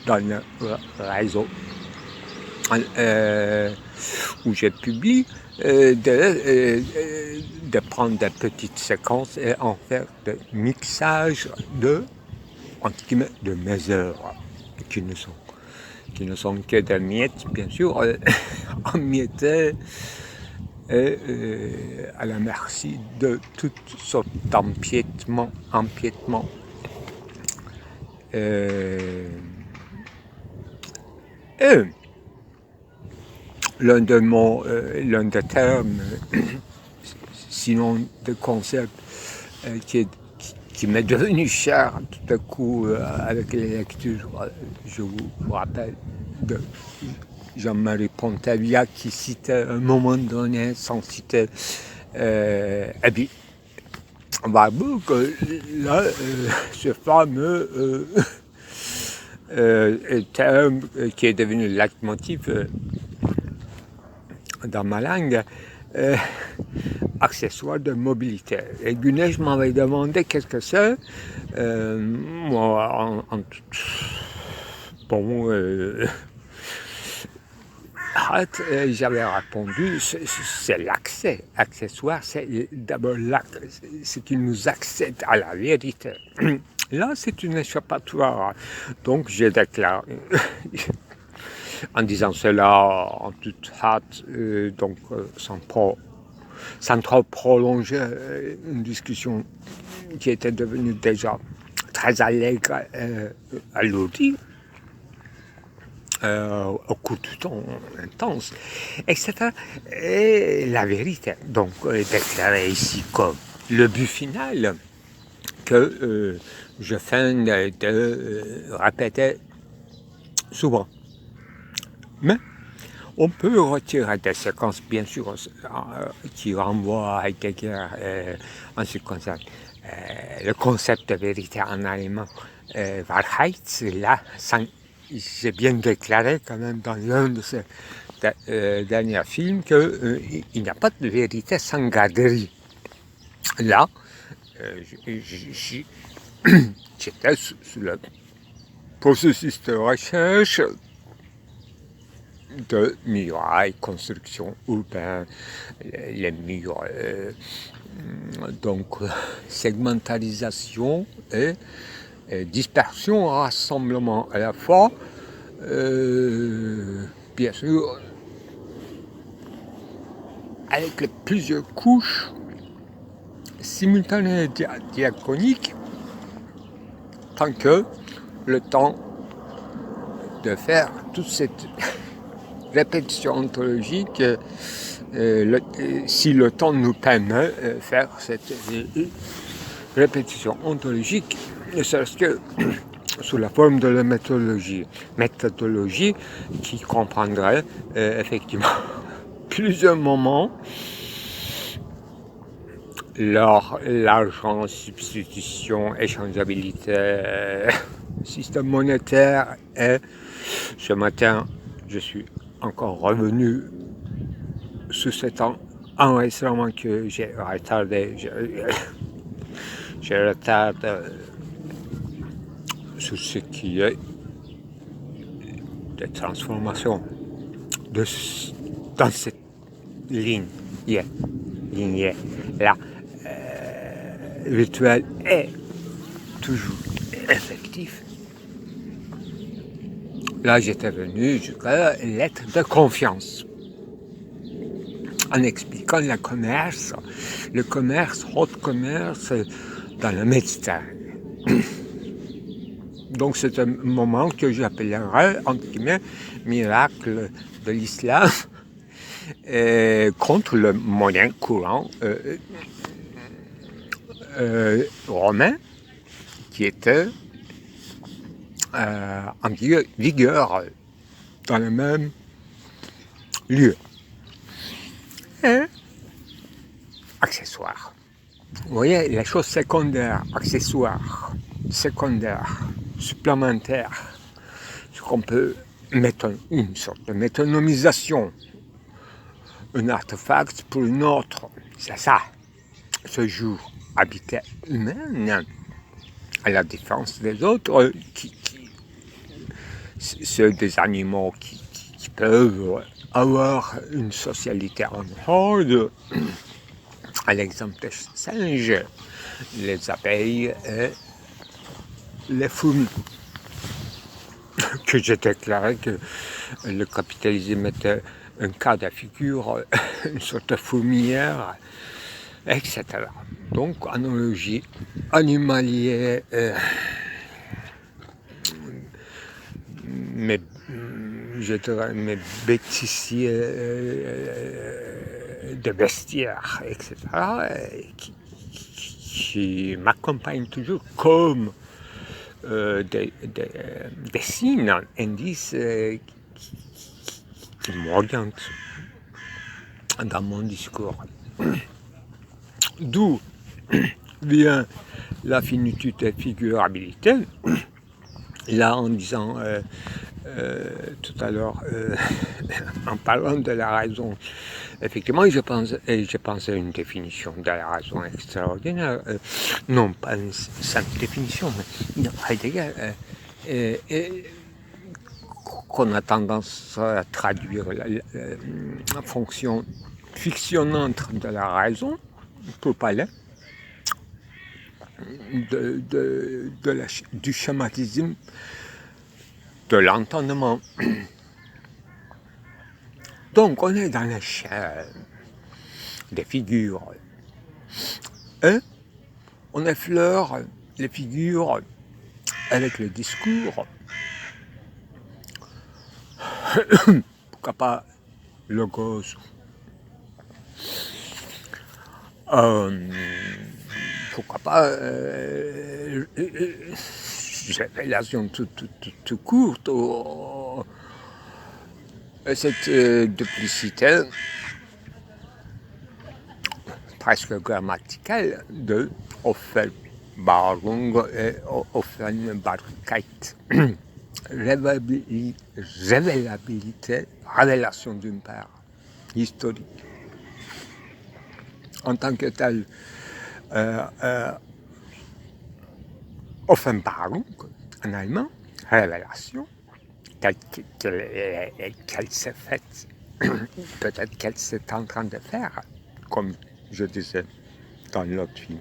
dans le réseau où je publie, de prendre des petites séquences et en faire des mixages entre guillemets, de mes œuvres, qui ne sont que des miettes, bien sûr, emmiettés et à la merci de toutes sortes d'empiètements. Et l'un des termes, sinon de concept, qui m'est devenu cher tout à coup avec les lectures. Je vous rappelle de Jean-Marie Pontavia qui citait à un moment donné, sans citer Abi Warburg, là, ce fameux terme qui est devenu leitmotiv dans ma langue, accessoire de mobilité. Et Gunesh m'avait demandé qu'est-ce que c'est. Moi, en toute hâte, j'avais répondu, c'est l'accès. Accessoire, c'est d'abord ce qui nous accède à la vérité. Là, c'est une échappatoire. Donc, j'ai déclaré, en disant cela en toute hâte, sans trop prolonger une discussion qui était devenue déjà très allègre et alourdie au cours du temps intense, etc. Et la vérité, donc, est déclarée ici comme le but final que je feins de répéter souvent. Mais on peut retirer des séquences, bien sûr, qui renvoient à Heidegger en ce qui concerne le concept de vérité en allemand, Wahrheit. Là, j'ai bien déclaré quand même dans l'un de ces derniers films qu'il n'y a pas de vérité sans garderie. Là, j'étais sous le processus de recherche de murailles, construction urbaine, les murs, donc segmentarisation et dispersion, rassemblement à la fois, bien sûr, avec les plusieurs couches simultanées et diachroniques, tant que le temps de faire toute cette répétition ontologique, si le temps nous permet de faire cette répétition ontologique, ne serait-ce que sous la forme de la méthodologie qui comprendrait effectivement plusieurs moments, l'argent, substitution, échangeabilité, système monétaire, et ce matin, je suis encore revenu sur cet enregistrement que j'ai retardé. Je retarde sur ce qui est des transformations dans cette ligne là, rituel est toujours effectif. Là, j'étais venu jusqu'à la lettre de confiance, en expliquant le commerce, haut commerce dans la Méditerranée. Donc c'est un moment que j'appellerais, entre guillemets, miracle de l'islam contre le moyen courant romain qui était en vigueur dans le même lieu. Et accessoires. Vous voyez, les choses secondaires, accessoires, secondaires, supplémentaires, ce qu'on peut mettre une sorte de métonomisation un artefact pour une autre. C'est ça, ce jour habitat humain, à la différence des autres, ceux des animaux qui peuvent avoir une socialité en horde, à l'exemple des singes, les abeilles et les fourmis. Que j'ai déclaré que le capitalisme était un cas de figure, une sorte de fourmilière, etc. Donc, analogie animalière, mais je dirais mes bêtisiers de bestiaires, etc., qui m'accompagnent toujours comme des signes, indices qui m'orientent dans mon discours. D'où vient la finitude et figurabilité. Là, en disant tout à l'heure, en parlant de la raison, effectivement, je pense à une définition de la raison extraordinaire. Non, pas une simple définition, mais Heidegger, qu'on a tendance à traduire la fonction fictionnante de la raison, pour parler du schématisme de l'entendement. Donc on est dans l'échelle des figures et on effleure les figures avec le discours. Pourquoi pas logos, pourquoi pas révélation tout courte, cette duplicité presque grammaticale de Offenbarung et Offenbarkeit. Révélabilité, révélation d'une part, historique. En tant que tel, Offenbarung, en allemand, révélation, qu'elle s'est faite, peut-être qu'elle s'est en train de faire, comme je disais dans l'autre film.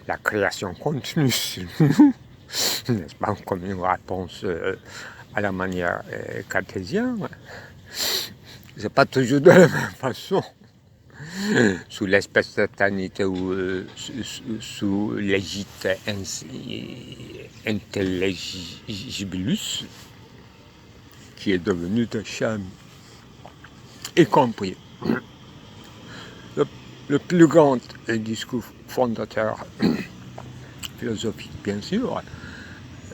La création continue, n'est-ce pas, comme une réponse à la manière cartésienne. C'est pas toujours de la même façon. Sous l'espèce d'éternité ou sous l'égide intelligibilus, qui est devenu de charme, y compris le plus grand discours fondateur philosophique, bien sûr,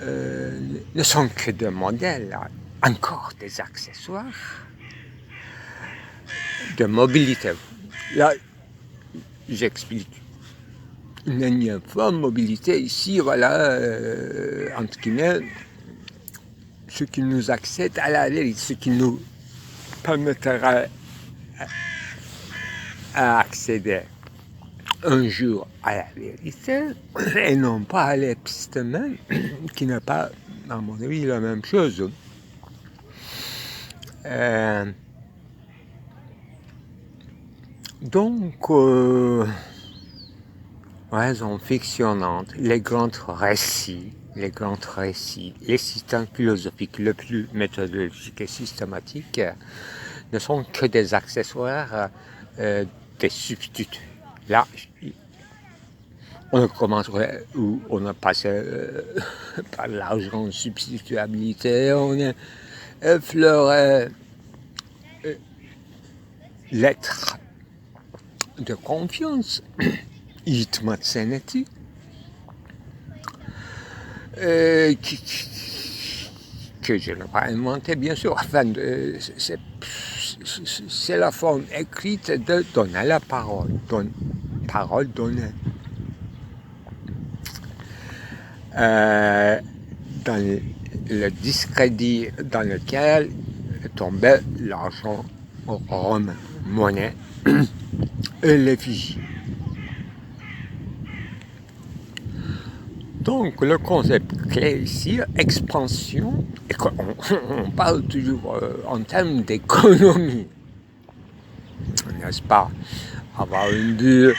ne sont que des modèles, encore des accessoires de mobilité. Là, j'explique une énième fois, mobilité ici, voilà, entre guillemets, ce qui nous accède à la vérité, ce qui nous permettra à accéder un jour à la vérité, et non pas à l'épistémène, qui n'est pas, à mon avis, la même chose. Donc, raison fictionnante, les grands récits, les systèmes philosophiques le plus méthodologiques et systématiques ne sont que des accessoires, des substituts. Là, on commencerait où on a passé par l'argent substituabilité, on a effleuré l'être de confiance, itmatseneti, que je n'ai pas inventé, bien sûr. Enfin, c'est la forme écrite de donner la parole, parole donnée. Dans le discrédit dans lequel tombait l'argent romain, monnaie et l'effigie. Donc le concept clé ici, expansion, et on parle toujours en termes d'économie, n'est-ce pas? Avoir une vue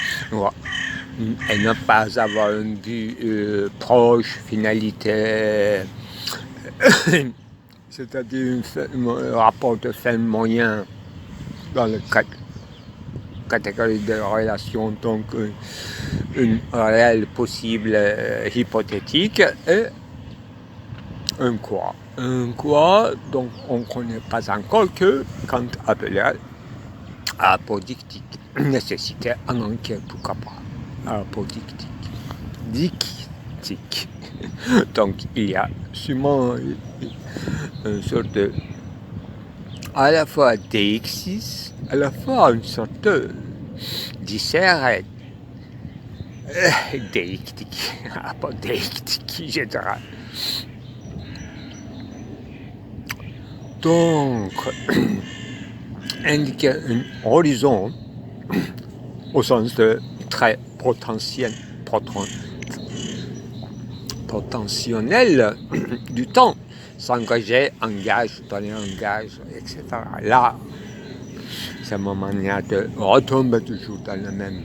et ne pas avoir une vue proche, finalité, c'est-à-dire un rapport de fin moyen dans le cadre catégorie de relation, donc une réelle possible hypothétique et un quoi. Un quoi dont on ne connaît pas encore que Kant appelait apodictique. Nécessité en enquête, pourquoi pas. Apodictique. Dictique. Donc il y a sûrement une sorte de à la fois deixis, à la fois une sorte de dissert déictique, pas déictique, etc. Donc, indiquer un horizon au sens de très potentiel du temps, s'engager, engage, donner engage, etc. Là, c'est ma manière de retomber toujours dans le même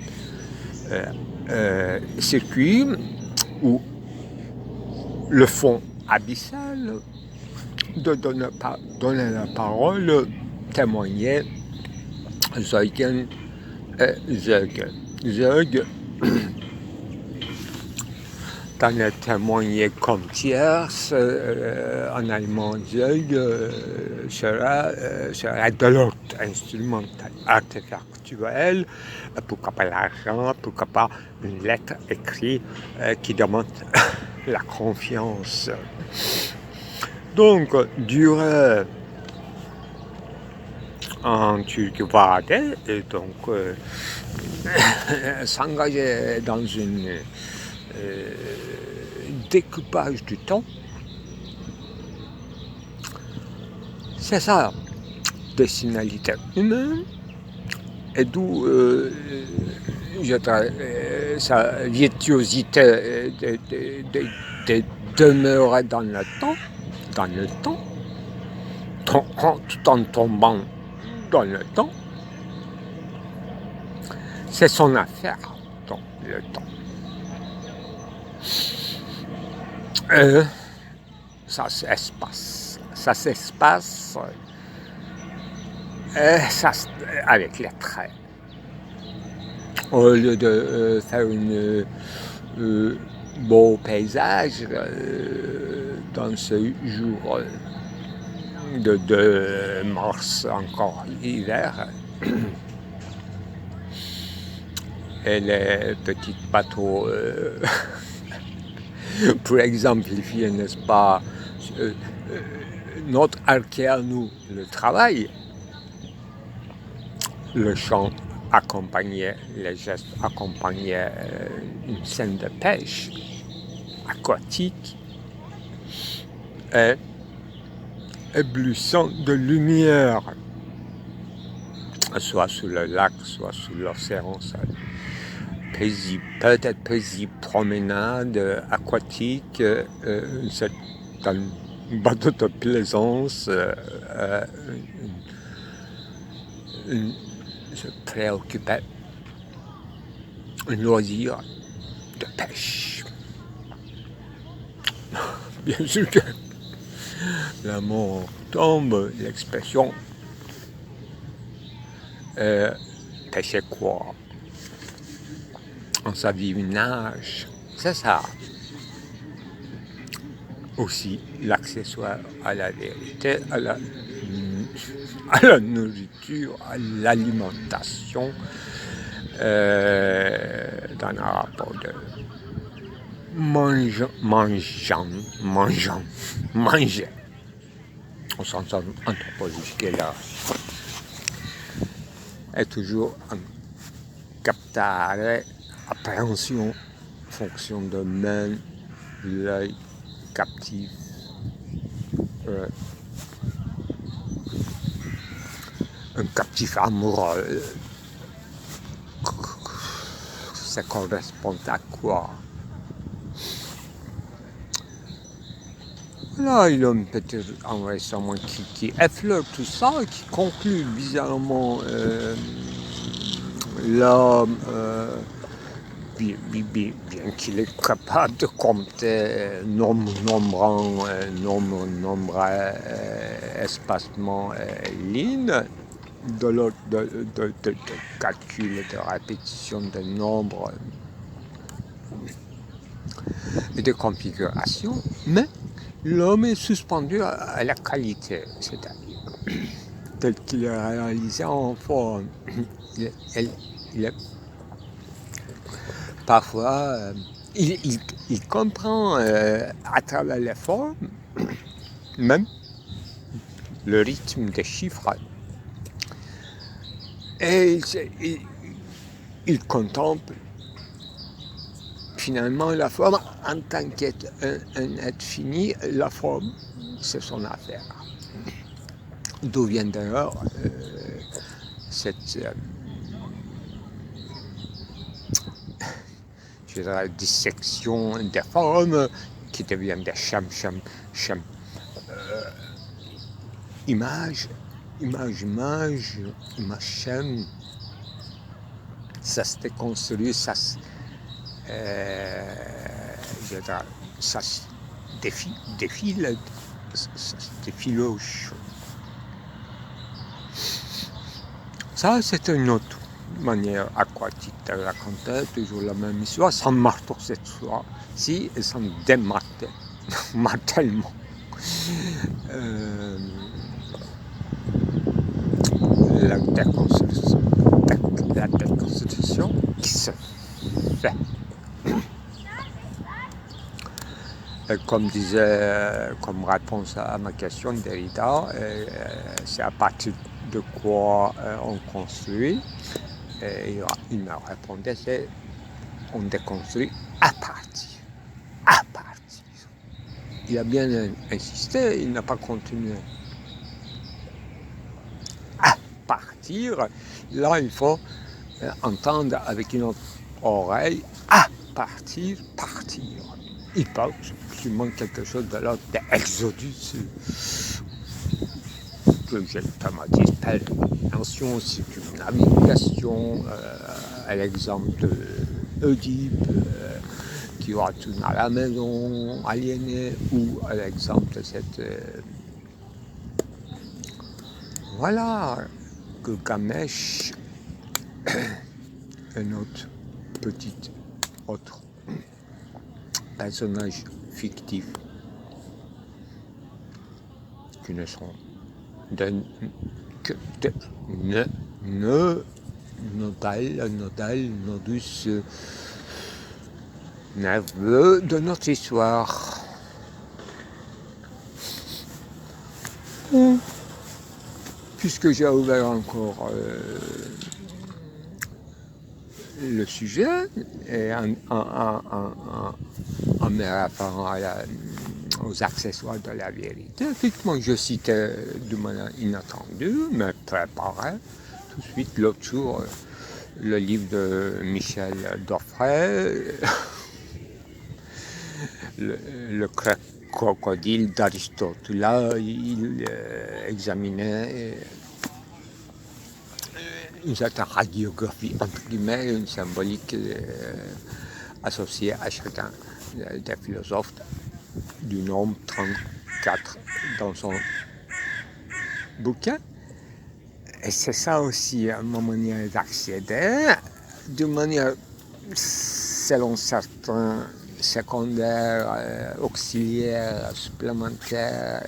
circuit où le fond abyssal de donner la parole, témoigner, Zeugen et Zeuge. Zeuge, dans le témoigner comme tierce, en allemand Zeuge serait de l'autre instrumental, artefactuel, pourquoi pas l'argent, pourquoi pas une lettre écrite qui demande la confiance. Donc, durer en Turquevade, et donc s'engager dans une découpage du temps, c'est ça, destinalité humaine, et d'où sa virtuosité de demeurer dans le temps, tout en tombant dans le temps, c'est son affaire dans le temps. Ça s'espace avec les traits. Au lieu de faire un beau paysage dans ce jour de mars, encore hiver, et les petits bateaux, pour exemplifier, n'est-ce pas, notre archéa, nous, le travail, le chant accompagnait, les gestes accompagnaient une scène de pêche aquatique et éblouissant de lumière, soit sous le lac, soit sous l'océan, peut-être paisible promenade aquatique, dans un bateau de plaisance, se préoccupait un loisir de pêche. Bien sûr que la mort tombe, l'expression pêcher quoi? En sa vie nage, c'est ça. Aussi l'accessoire à la vérité, à la nourriture, à l'alimentation, dans un rapport de manger, au sens anthropologique là, est toujours un captare, appréhension, fonction de main, l'œil captif, un captif amoureux, ça correspond à quoi? Là, il y a peut-être un récemment qui effleure tout ça, qui conclut bizarrement l'homme, bien qu'il est capable de compter nombre, espacement, lignes, de calcul et de répétition de nombres et de configuration, mais l'homme est suspendu à la qualité, c'est-à-dire tel qu'il est réalisé en forme. Il est parfois, il comprend à travers les formes, même le rythme des chiffres. Et il contemple finalement la forme en tant qu'être un être fini. La forme, c'est son affaire. D'où vient d'ailleurs cette dissection des formes qui devient des image, ça se déconstruit, ça se défile, ça se défiloche. Ça, c'est une autre manière aquatique de raconter toujours la même histoire, sans marteau cette fois-ci, et sans démartèlement. La déconstruction qui se fait. Et comme disait, comme réponse à ma question Derrida, c'est à partir de quoi on construit. Et il me répondait, c'est on déconstruit à partir. À partir. Il a bien insisté, il n'a pas continué. À partir, là il faut entendre avec une autre oreille, à partir. Il parle absolument quelque chose de l'ordre d'Exodus. Que j'ai thématisé attention, c'est une navigation, à l'exemple d'Oedipe qui retourne à la maison aliénée, ou à l'exemple de cette Gilgamesh, un autre personnage fictif qui ne sont nodus nerveux de notre histoire. Puisque j'ai ouvert encore le sujet, et en me référant aux accessoires de la vérité, effectivement, je citais de manière inattendue, mais préparée, tout de suite l'autre jour, le livre de Michel Doffray, le crocodile d'Aristote. Là, il examinait une certaine radiographie, entre guillemets, une symbolique associée à chacun des philosophes, du nombre 34 dans son bouquin. Et c'est ça aussi ma manière d'accéder, de manière, selon certains, secondaire, auxiliaire, supplémentaire,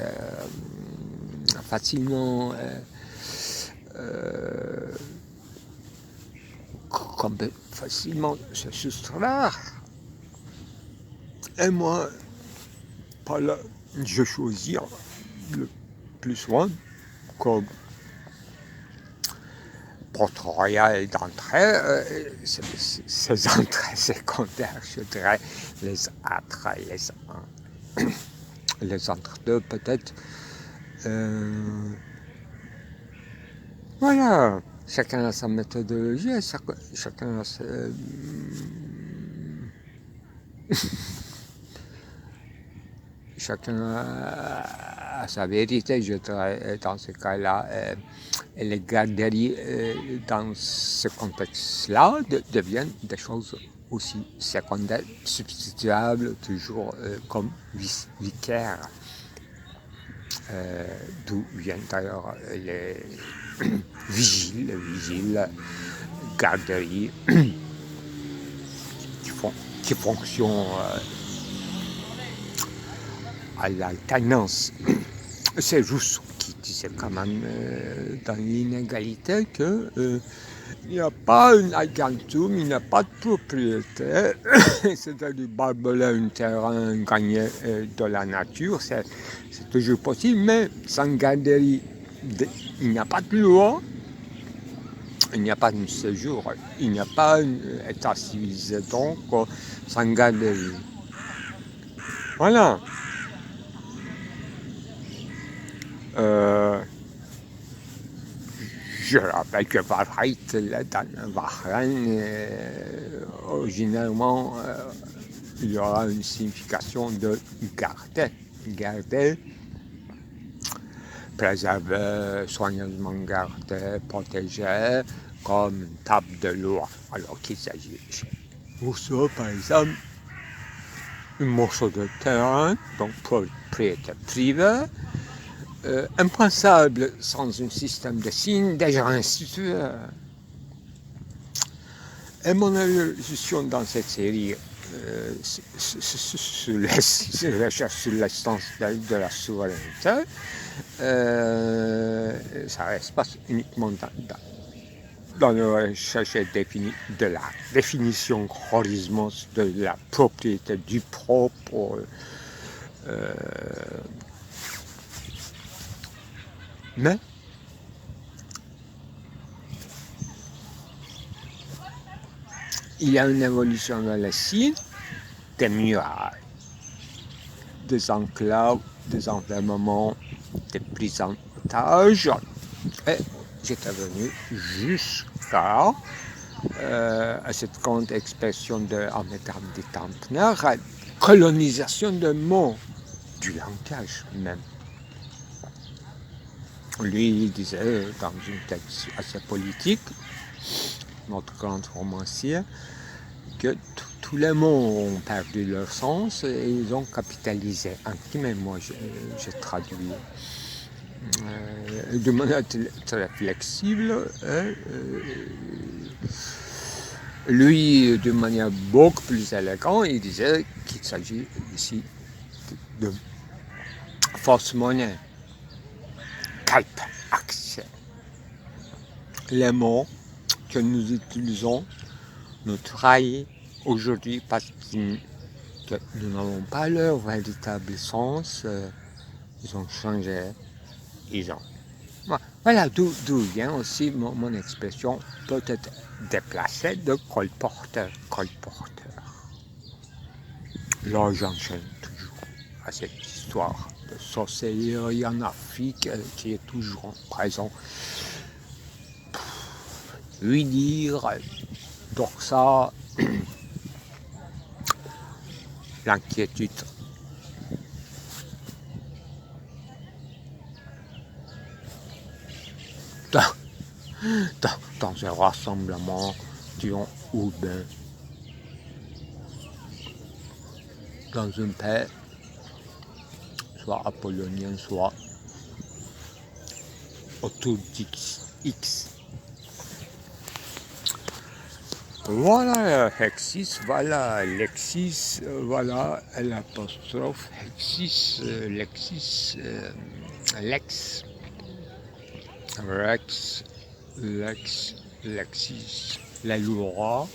facilement se soustraire. Et moi, par là, je choisis le plus souvent comme porte royale d'entrée, ces entrées secondaires, je dirais, les entre-deux peut-être. Voilà, chacun a sa méthodologie, chacun a sa... chacun a sa vérité, je dirais, dans ce cas-là. Et les garderies, dans ce contexte-là, deviennent des choses aussi secondaires, substituables, toujours comme vicaires. D'où viennent d'ailleurs les vigiles, garderies, qui fonctionnent à l'alternance. C'est Rousseau qui disait quand même dans l'inégalité que il n'y a pas un agentum, il n'y a pas de propriété, c'est-à-dire barbeler un terrain gagné de la nature, c'est toujours possible, mais sans garderie, il n'y a pas de loi, il n'y a pas de séjour, il n'y a pas un état civilisé, donc sans garderie. Voilà. Je rappelle que Bahreïn, dans Bahreïn, originalement, il y aura une signification de garder, préserver, soigneusement garder, protéger, comme table de loi. Alors qu'il s'agit chez Rousseau, par exemple, un morceau de terrain, donc propriété privée, impensable sans un système de signes déjà institué. Et mon allusion dans cette série sur les recherches sur l'existence de la souveraineté, ça reste pas uniquement dans la recherche de la définition horizonte de la propriété du propre, mais il y a une évolution dans le site des murailles, des enclaves, des enfermements, des prises en otage. Et j'étais venu jusqu'à cette grande expression en termes de Tempner, colonisation de mots, du langage même. Lui, il disait dans un texte assez politique, notre grand romancier, que tous les mots ont perdu leur sens et ils ont capitalisé. Mais moi, j'ai traduit de manière très flexible. Lui, de manière beaucoup plus élégante, il disait qu'il s'agit ici de fausse monnaie. Calpe, accès. Les mots que nous utilisons nous trahissent aujourd'hui parce que nous n'avons pas leur véritable sens. Ils ont changé. Voilà d'où vient aussi mon expression peut-être déplacée de colporteur. Là, j'enchaîne toujours à cette histoire de sorcellerie en Afrique qui est toujours présent. Lui dire, donc ça, l'inquiétude. Dans un rassemblement, disons, urbain, dans un pays, soit apollonien, soit autour d'X. Voilà Hexis, voilà Lexis, voilà l'apostrophe Hexis, Lexis, Lex, Rex, Lex, Lexis, la loi,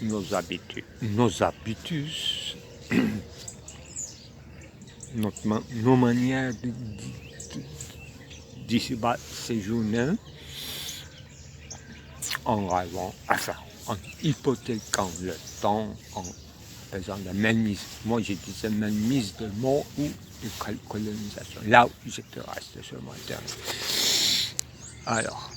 nos habitudes, nos habitus, nos manières d'ici-bas séjourner, en rêvant, enfin, en hypothéquant le temps, en faisant la mainmise. Moi, je disais mainmise de mots ou de colonisation. Là où je te reste sur mon terme. Alors.